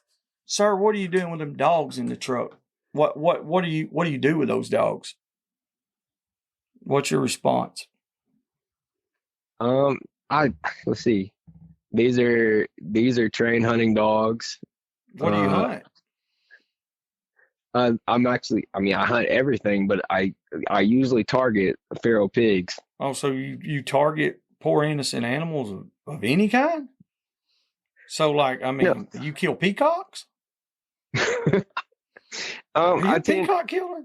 "Sir, what are you doing with them dogs in the truck? What do you do with those dogs?" What's your response? Let's see. These are trained hunting dogs. What do you hunt? I hunt everything, but I usually target feral pigs. Oh, so you target poor innocent animals of any kind? So like, you kill peacocks? Are you a peacock killer?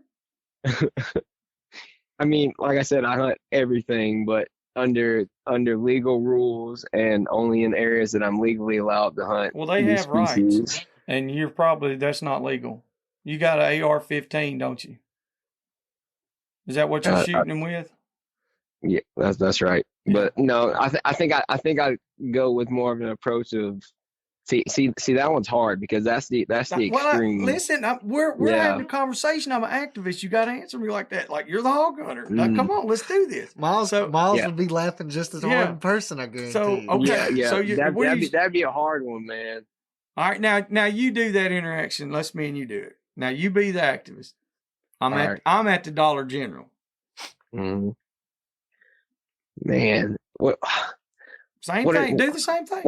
Like I said, I hunt everything, but under legal rules and only in areas that I'm legally allowed to hunt. Well, they have rights, and that's not legal. You got an AR-15, don't you? Is that what you're shooting them with? Yeah, that's right. Yeah. But no, I think I go with more of an approach of see that one's hard because that's the extreme. We're having a conversation. I'm an activist. You got to answer me like that. Like you're the hog hunter. Now, come on, let's do this. Miles would be laughing just as hard in person. I guarantee. So okay, yeah. So that'd be a hard one, man. All right, now you do that interaction. Let's me and you do it. Now you be the activist. I'm at the Dollar General. Mm-hmm. Man, what? Same thing. Do the same thing.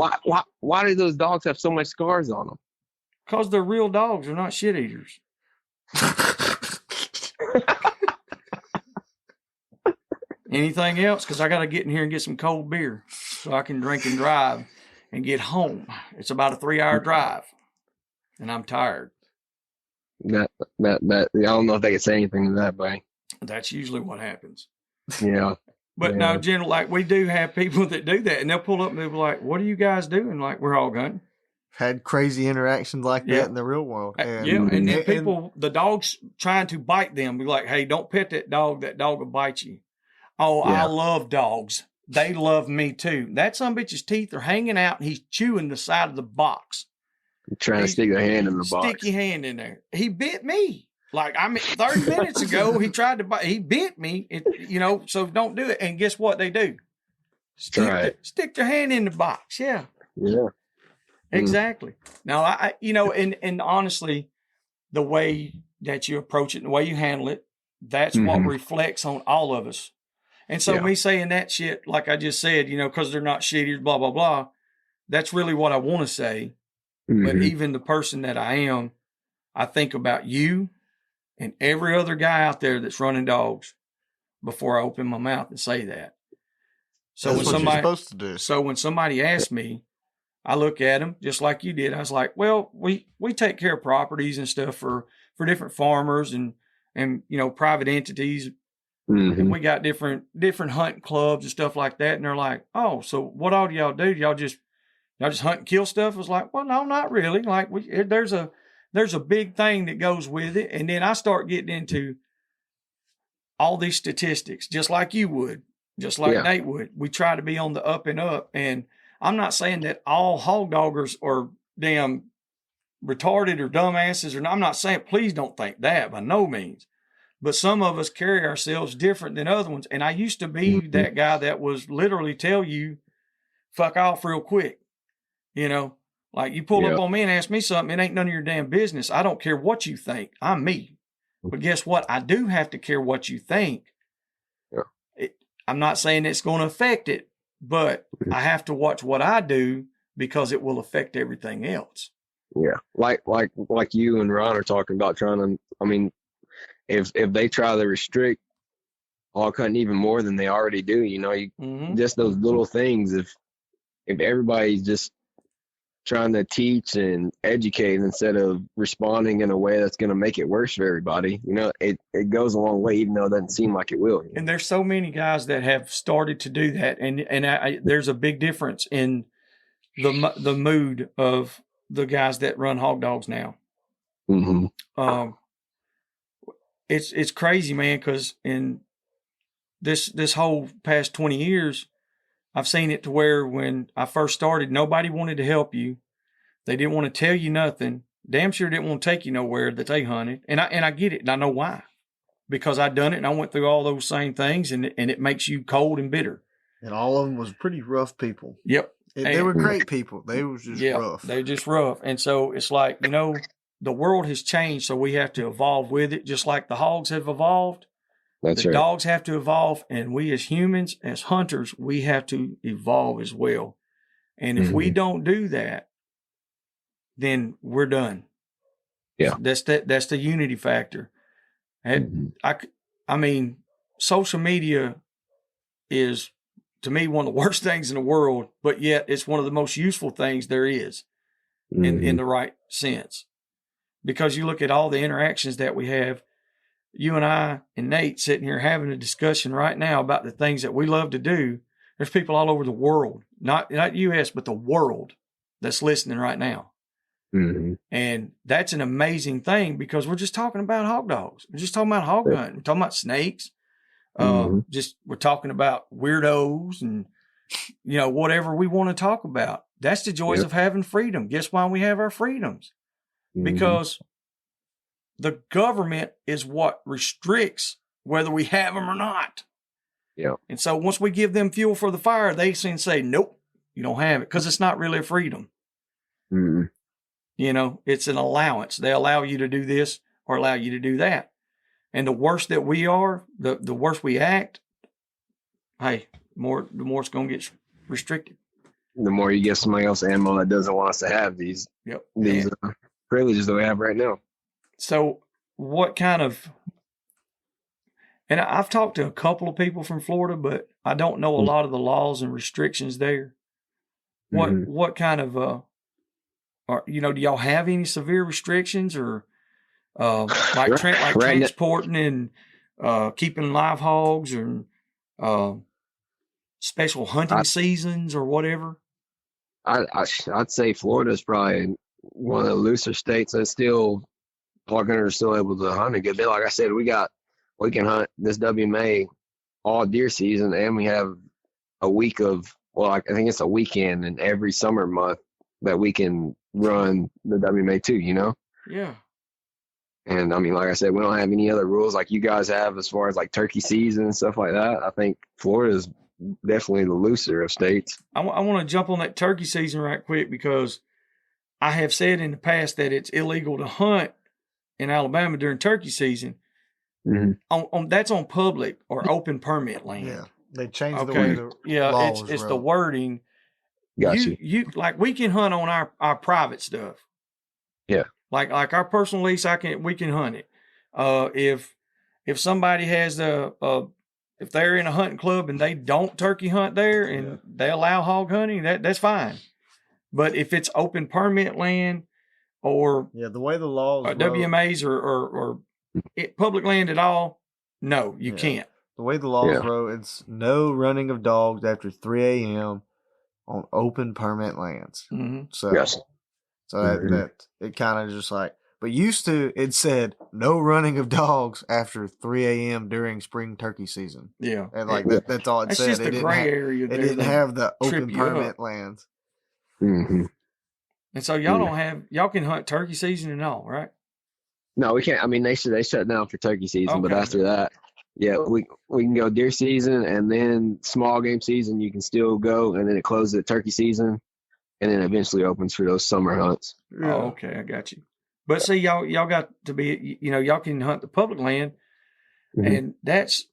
Why do those dogs have so much scars on them? Because they're real dogs. They're not shit eaters. Anything else? Because I got to get in here and get some cold beer so I can drink and drive and get home. It's about a 3-hour drive, and I'm tired. That I don't know if they can say anything to that, but that's usually what happens. Yeah. But no, general, like we do have people that do that, and they'll pull up and they'll be like, "What are you guys doing?" Like we're all hunting. Had crazy interactions like that in the real world. And then the dogs trying to bite them, be like, "Hey, don't pet that dog. That dog will bite you." Oh, I love dogs. They love me too. That son of a bitch's teeth are hanging out, and he's chewing the side of the box. Trying to stick a hand in the box. Stick your hand in there. He bit me. 30 minutes ago, he tried to bite. He bit me, so don't do it. And guess what they do? Stick their hand in the box. Yeah. Yeah. Exactly. Now, and honestly, the way that you approach it and the way you handle it, that's what reflects on all of us. And so me saying that shit, like I just said, because they're not shittiers, blah, blah, blah, that's really what I want to say. Mm-hmm. But even the person that I am, I think about you and every other guy out there that's running dogs before I open my mouth and say that. So that's what you're supposed to do. So when somebody asks me, I look at them just like you did. I was like, well, we take care of properties and stuff for different farmers and private entities. Mm-hmm. And we got different hunting clubs and stuff like that. And they're like, oh, so what all do y'all do? Y'all just hunt and kill stuff? I was like, well, no, not really. Like there's a big thing that goes with it. And then I start getting into all these statistics, just like you would, just like Nate would. We try to be on the up and up. And I'm not saying that all hog doggers are damn retarded or dumbasses. I'm not saying, please don't think that by no means. But some of us carry ourselves different than other ones. And I used to be that guy that was literally tell you, fuck off real quick. Like you pull up on me and ask me something, it ain't none of your damn business. I don't care what you think. I'm me. But guess what? I do have to care what you think. Yeah. I'm not saying it's going to affect it, but I have to watch what I do because it will affect everything else. Yeah. Like you and Ron are talking about if they try to restrict hog hunting even more than they already do, just those little things. If everybody's just trying to teach and educate instead of responding in a way that's going to make it worse for everybody, it goes a long way, even though it doesn't seem like it will. And there's so many guys that have started to do that. And there's a big difference in the mood of the guys that run hog dogs now. It's crazy, man, because in this whole past 20 years, I've seen it to where when I first started, nobody wanted to help you. They didn't want to tell you nothing. Damn sure didn't want to take you nowhere that they hunted. And I get it, and I know why. Because I done it, and I went through all those same things, and it makes you cold and bitter. And all of them was pretty rough people. Yep. They were great people. They was just rough. They're just rough. And so it's like, the world has changed, so we have to evolve with it, just like the hogs have evolved. That's the right. dogs have to evolve, and we as humans, as hunters, we have to evolve as well. And if we don't do that, then we're done. Yeah. That's the unity factor. And I mean, social media is, to me, one of the worst things in the world, but yet it's one of the most useful things there is in the right sense. Because you look at all the interactions that we have, you and I and Nate sitting here having a discussion right now about the things that we love to do. There's people all over the world, not U.S., but the world that's listening right now. And that's an amazing thing because we're just talking about hog dogs. We're just talking about hog hunting. We're talking about snakes. We're talking about weirdos and, whatever we want to talk about. That's the joys of having freedom. Guess why we have our freedoms? Because the government is what restricts whether we have them or not. Yeah. And so once we give them fuel for the fire, they can say, nope, you don't have it, because it's not really a freedom. It's an allowance. They allow you to do this or allow you to do that. And the worse that we are, the worse we act, hey, the more it's going to get restricted. The more you give somebody else ammo that doesn't want us to have these privileges that we have right now. So what kind of, and I've talked to a couple of people from Florida, but I don't know a lot of the laws and restrictions there. What kind of, do y'all have any severe restrictions or transporting and keeping live hogs or special hunting seasons or whatever? I'd say Florida is probably one of the looser states that still hog hunters are still able to hunt a good bit. Like I said, we can hunt this WMA all deer season, and we have a week of, I think it's a weekend in every summer month that we can run the WMA too, Yeah. And I mean, like I said, we don't have any other rules like you guys have as far as like turkey season and stuff like that. I think Florida is definitely the looser of states. I want to jump on that turkey season right quick because I have said in the past that it's illegal to hunt in Alabama during turkey season. That's on public or open permit land. Yeah, they changed the way the laws it's the wording. Gotcha. You like we can hunt on our private stuff. Yeah. Like our personal lease, we can hunt it. If somebody has if they're in a hunting club and they don't turkey hunt there and they allow hog hunting, that's fine. But if it's open permit land or the way the laws WMAs or public land at all, no, you can't. The way the laws wrote, it's no running of dogs after 3 a.m. on open permit lands. So that it kind of just like, but used to it said no running of dogs after 3 a.m. during spring turkey season. Yeah, and like that's all it said. Just the gray area. It didn't have the open permit lands. And so y'all can hunt turkey season and all, right? No, we can't. I mean, they shut down for turkey season, but after that, we can go deer season, and then small game season you can still go, and then it closes at turkey season, and then eventually opens for those summer hunts. Yeah. Oh, okay, I got you. But see, y'all got to be, y'all can hunt the public land, and that's,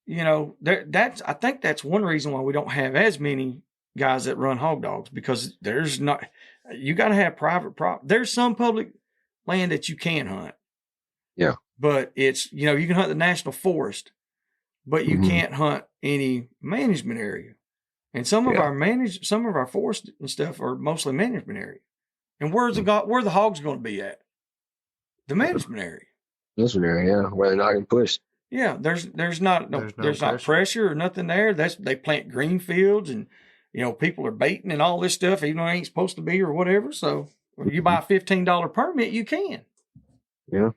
I think that's one reason why we don't have as many guys that run hog dogs, because you got to have private there's some public land that you can hunt. Yeah. But it's, you can hunt the national forest, but you can't hunt any management area. And some of our forests and stuff are mostly management area. And where the hogs going to be at? The management area. Management area, where they're not going to push. Yeah, there's not pressure or nothing there. They plant green fields and people are baiting and all this stuff, even though it ain't supposed to be or whatever. So if you buy a $15 permit, you can. Yeah.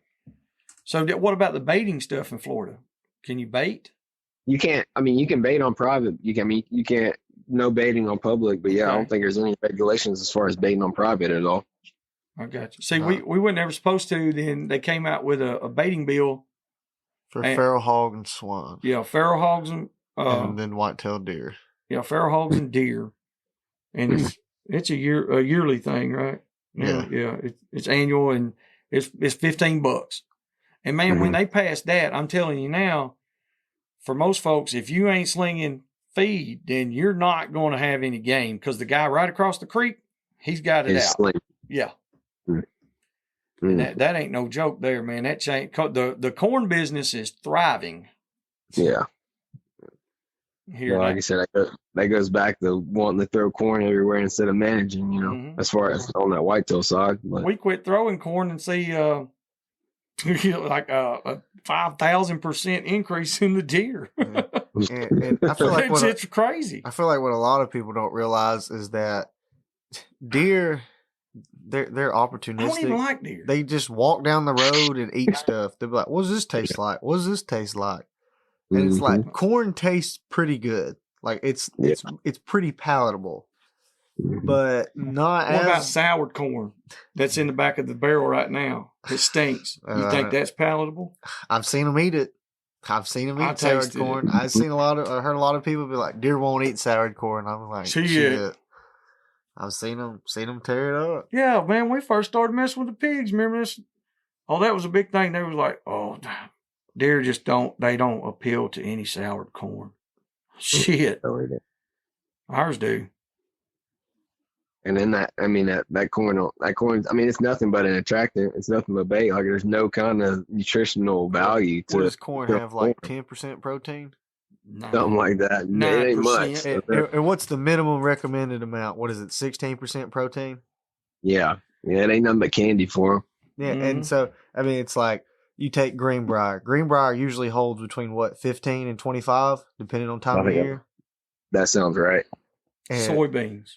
So what about the baiting stuff in Florida? Can you bait? You can't. I mean, you can bait on private. You can't. No baiting on public. But yeah, I don't think there's any regulations as far as baiting on private at all. I got you. See, we weren't ever supposed to. Then they came out with a baiting bill for feral hog and swan. Yeah, feral hogs and then white-tailed deer. Yeah, feral hogs and deer, and it's a yearly thing, right? Yeah. It's annual, and it's $15. And man, when they passed that, I'm telling you now, for most folks, if you ain't slinging feed, then you're not going to have any game because the guy right across the creek, he's got it out. Sling. Yeah. And that ain't no joke there, man. That change. The corn business is thriving. Yeah. Here, like I said, that goes back to wanting to throw corn everywhere instead of managing, as far as on that whitetail side. But we quit throwing corn and see like a 5,000% increase in the deer. And I feel like it's crazy. I feel like what a lot of people don't realize is that deer, they're opportunistic. I don't even like deer. They just walk down the road and eat stuff. They'll be like, "What does this taste like? What does this taste like?" And it's like corn tastes pretty good. Like it's pretty palatable, but not. What about soured corn that's in the back of the barrel right now? It stinks. You think that's palatable? I've seen them eat it. I've seen them eat soured corn. I heard a lot of people be like, "Deer won't eat soured corn." I'm like, shit. I've seen them tear it up. Yeah, man. We first started messing with the pigs. Remember this? Oh, that was a big thing. They was like, "Oh, deer just don't appeal to any soured corn." Shit. Ours do. And then that corn, I mean, it's nothing but an attractant. It's nothing but bait. Like there's no kind of nutritional value to it. Does corn have like 10% protein? Something like that. 9%. It ain't much. And what's the minimum recommended amount? What is it? 16% protein? Yeah. It ain't nothing but candy for them. Yeah. And so, I mean, it's like, you take Greenbrier. Greenbrier usually holds between 15 and 25, depending on time of year. That sounds right. And soybeans,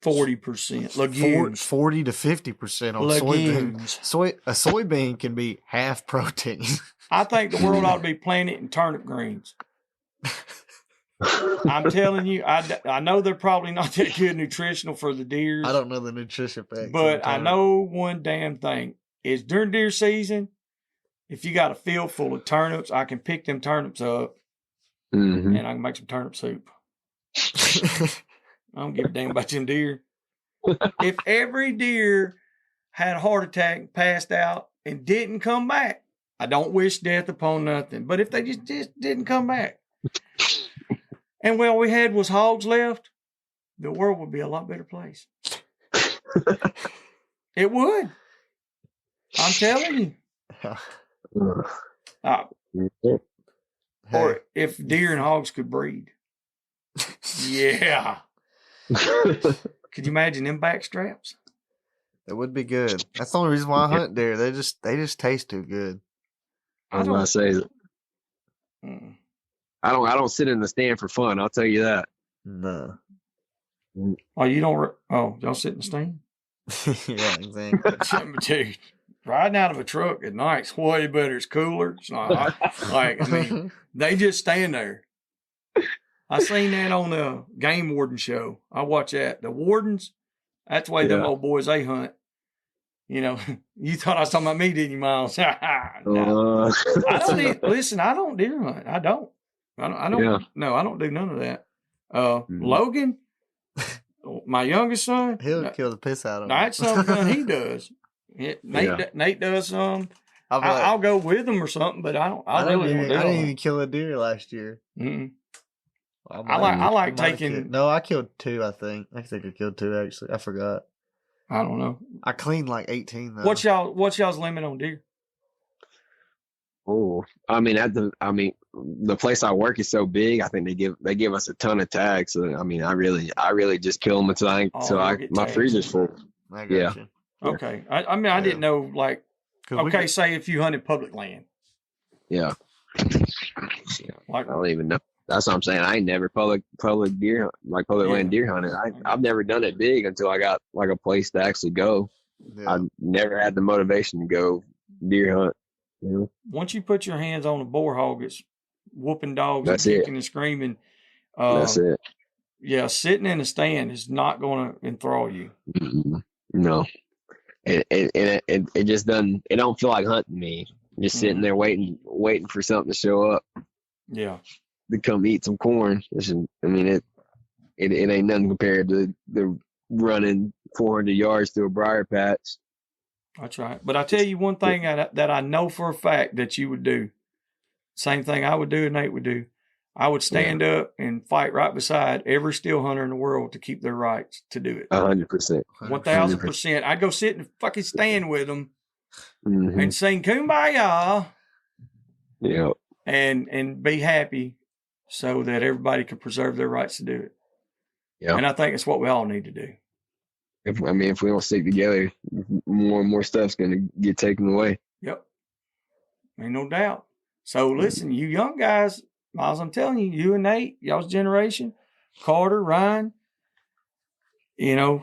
40%. Legumes, 40 to 50% on soybeans. A soybean can be half protein. I think the world ought to be planting turnip greens. I'm telling you, I know they're probably not that good nutritional for the deer. I don't know the nutrition facts, but I know one damn thing is during deer season. If you got a field full of turnips, I can pick them turnips up and I can make some turnip soup. I don't give a damn about them deer. If every deer had a heart attack, passed out, and didn't come back, I don't wish death upon nothing. But if they just didn't come back, and all we had was hogs left, the world would be a lot better place. It would. I'm telling you. Or if deer and hogs could breed. Yeah. Could you imagine them back straps? It would be good. That's the only reason why I hunt deer. They just taste too good. I was gonna say that. I don't sit in the stand for fun, I'll tell you that. No. Oh, you don't y'all sit in the stand? Yeah, exactly. Dude, riding out of a truck at night's way better. It's cooler. It's not they just stand there. I seen that on the game warden show. I watch that. The wardens, that's the way them old boys, they hunt. You thought I was talking about me, didn't you, Miles? No. I don't deer hunt. I don't. No, I don't do none of that. Logan, my youngest son, he'll kill the piss out of him. That's something he does. Nate does some. I'll go with him or something, but I don't. I didn't even kill a deer last year. I like taking. No, I killed 2. I think I killed 2 actually. I forgot. I don't know. I cleaned like 18 though. What's y'all's limit on deer? Oh, the place I work is so big. I think they give us a ton of tags. So I really just kill them until my freezer's full. I got you. Okay. I didn't know, like, say if you hunted public land. Yeah. Like, I don't even know. That's what I'm saying. I ain't never public deer land deer hunted. I've never done it big until I got like a place to actually go. Yeah. I've never had the motivation to go deer hunt. You know? Once you put your hands on a boar hog, it's whooping dogs That's and it. kicking and screaming. That's it. Yeah, sitting in a stand is not going to enthrall you. Mm-mm. No, it just doesn't. It don't feel like hunting me. Just sitting there waiting for something to show up Yeah. to come eat some corn. I mean, it ain't nothing compared to the running 400 yards through a briar patch. That's right. But I tell you one thing that I know for a fact that you would do. Same thing I would do and Nate would do. I would stand up and fight right beside every still hunter in the world to keep their rights to do it. 100%. 1,000%. I'd go sit and fucking stand with them and sing Kumbaya. Yeah. And be happy so that everybody could preserve their rights to do it. Yeah. And I think it's what we all need to do. If we don't stick together, more and more stuff's going to get taken away. Yep. Ain't no doubt. So listen, you young guys, Miles, I'm telling you, you and Nate, y'all's generation, Carter, Ryan, y'all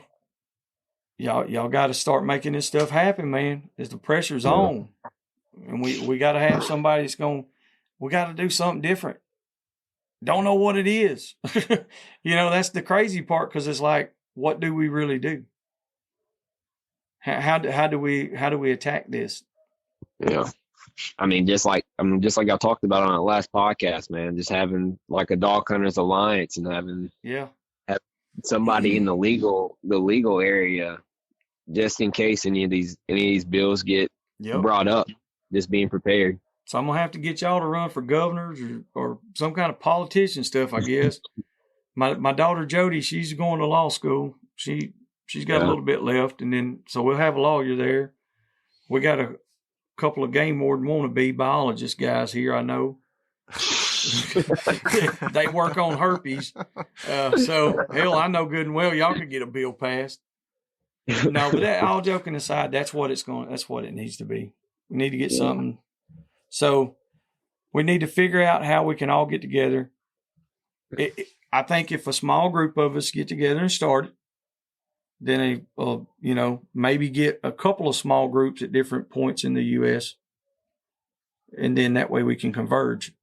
got to start making this stuff happen, man. As the pressure's on, and we got to have somebody that's we got to do something different. Don't know what it is. That's the crazy part, because it's like, what do we really do? How do we attack this? Yeah. Just like I talked about on the last podcast, man, just having like a dog hunters alliance and having somebody in the legal area, just in case any of these bills get brought up, just being prepared. So I'm gonna have to get y'all to run for governors or some kind of politician stuff, I guess. My daughter Jody, she's going to law school. She's got a little bit left, and then so we'll have a lawyer there. We got a couple of game warden wannabe biologist guys here, I know. They work on herpes. So hell, I know good and well y'all could get a bill passed. No, but all joking aside, that's what it needs to be. We need to get something. So we need to figure out how we can all get together. I think if a small group of us get together and start it, then maybe get a couple of small groups at different points in the U.S. and then that way we can converge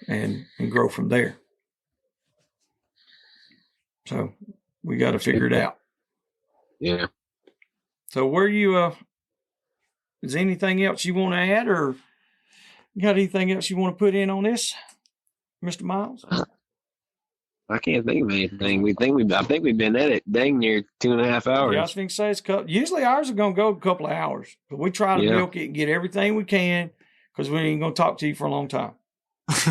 and grow from there. So we got to figure it out. Yeah. So is there anything else you want to add, or you got anything else you want to put in on this, Mr. Miles? I can't think of anything. I think we've been at it dang near 2.5 hours. Yeah, I was going to say usually ours are going to go a couple of hours, but we try to milk it and get everything we can because we ain't going to talk to you for a long time.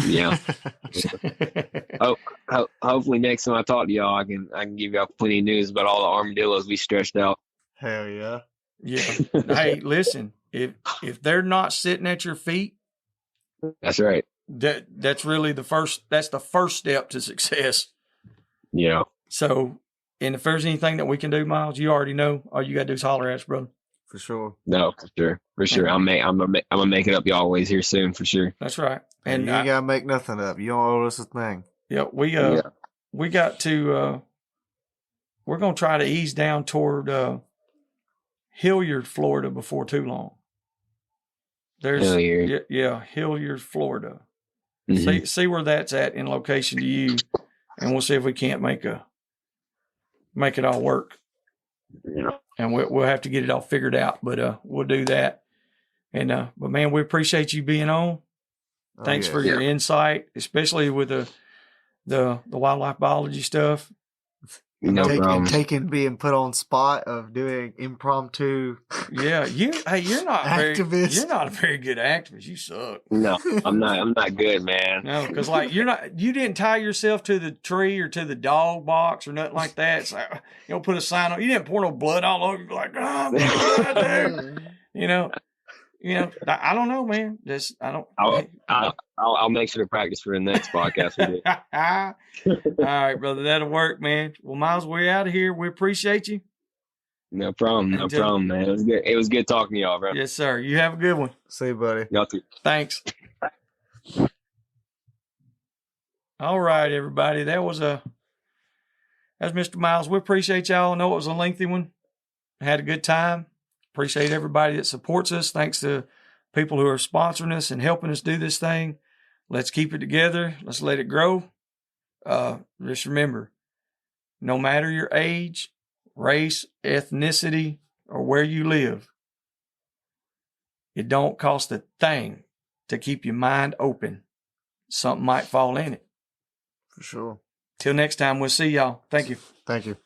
Yeah. Hopefully next time I talk to y'all, I can give y'all plenty of news about all the armadillos we stretched out. Hell yeah. Yeah. Hey, listen, if they're not sitting at your feet, that's right. That's really the first step to success. Yeah. So, and if there's anything that we can do, Miles, you already know. All you gotta do is holler at us, brother. For sure. No, for sure. I'm gonna make it up y'all always here soon, for sure. That's right. And you ain't gotta make nothing up. You don't owe us a thing. Yeah, we got to. We're gonna try to ease down toward Hilliard, Florida, before too long. There's Hilliard, Florida. Mm-hmm. See where that's at in location to you, and we'll see if we can't make it all work. Yeah. And we'll have to get it all figured out, but we'll do that. And but man, we appreciate you being on. Thanks for your insight, especially with the wildlife biology stuff. No problem. Taking being put on spot of doing impromptu. Yeah, you're not activist. You're not a very good activist. You suck. No, I'm not good, man. No, because you didn't tie yourself to the tree or to the dog box or nothing like that. It's like, put a sign on. You didn't pour no blood all over. Like, oh, blood there. I don't know, man. I'll make sure to practice for the next podcast we do. All right, brother. That'll work, man. Well, Miles, we're out of here. We appreciate you. No problem, man. It was good talking to y'all, bro. Yes, sir. You have a good one. See you, buddy. Y'all too. Thanks. All right, everybody. That's Mr. Miles. We appreciate y'all. I know it was a lengthy one. Had a good time. Appreciate everybody that supports us. Thanks to people who are sponsoring us and helping us do this thing. Let's keep it together. Let's let it grow. Just remember, no matter your age, race, ethnicity, or where you live, it don't cost a thing to keep your mind open. Something might fall in it. For sure. Till next time, we'll see y'all. Thank you. Thank you.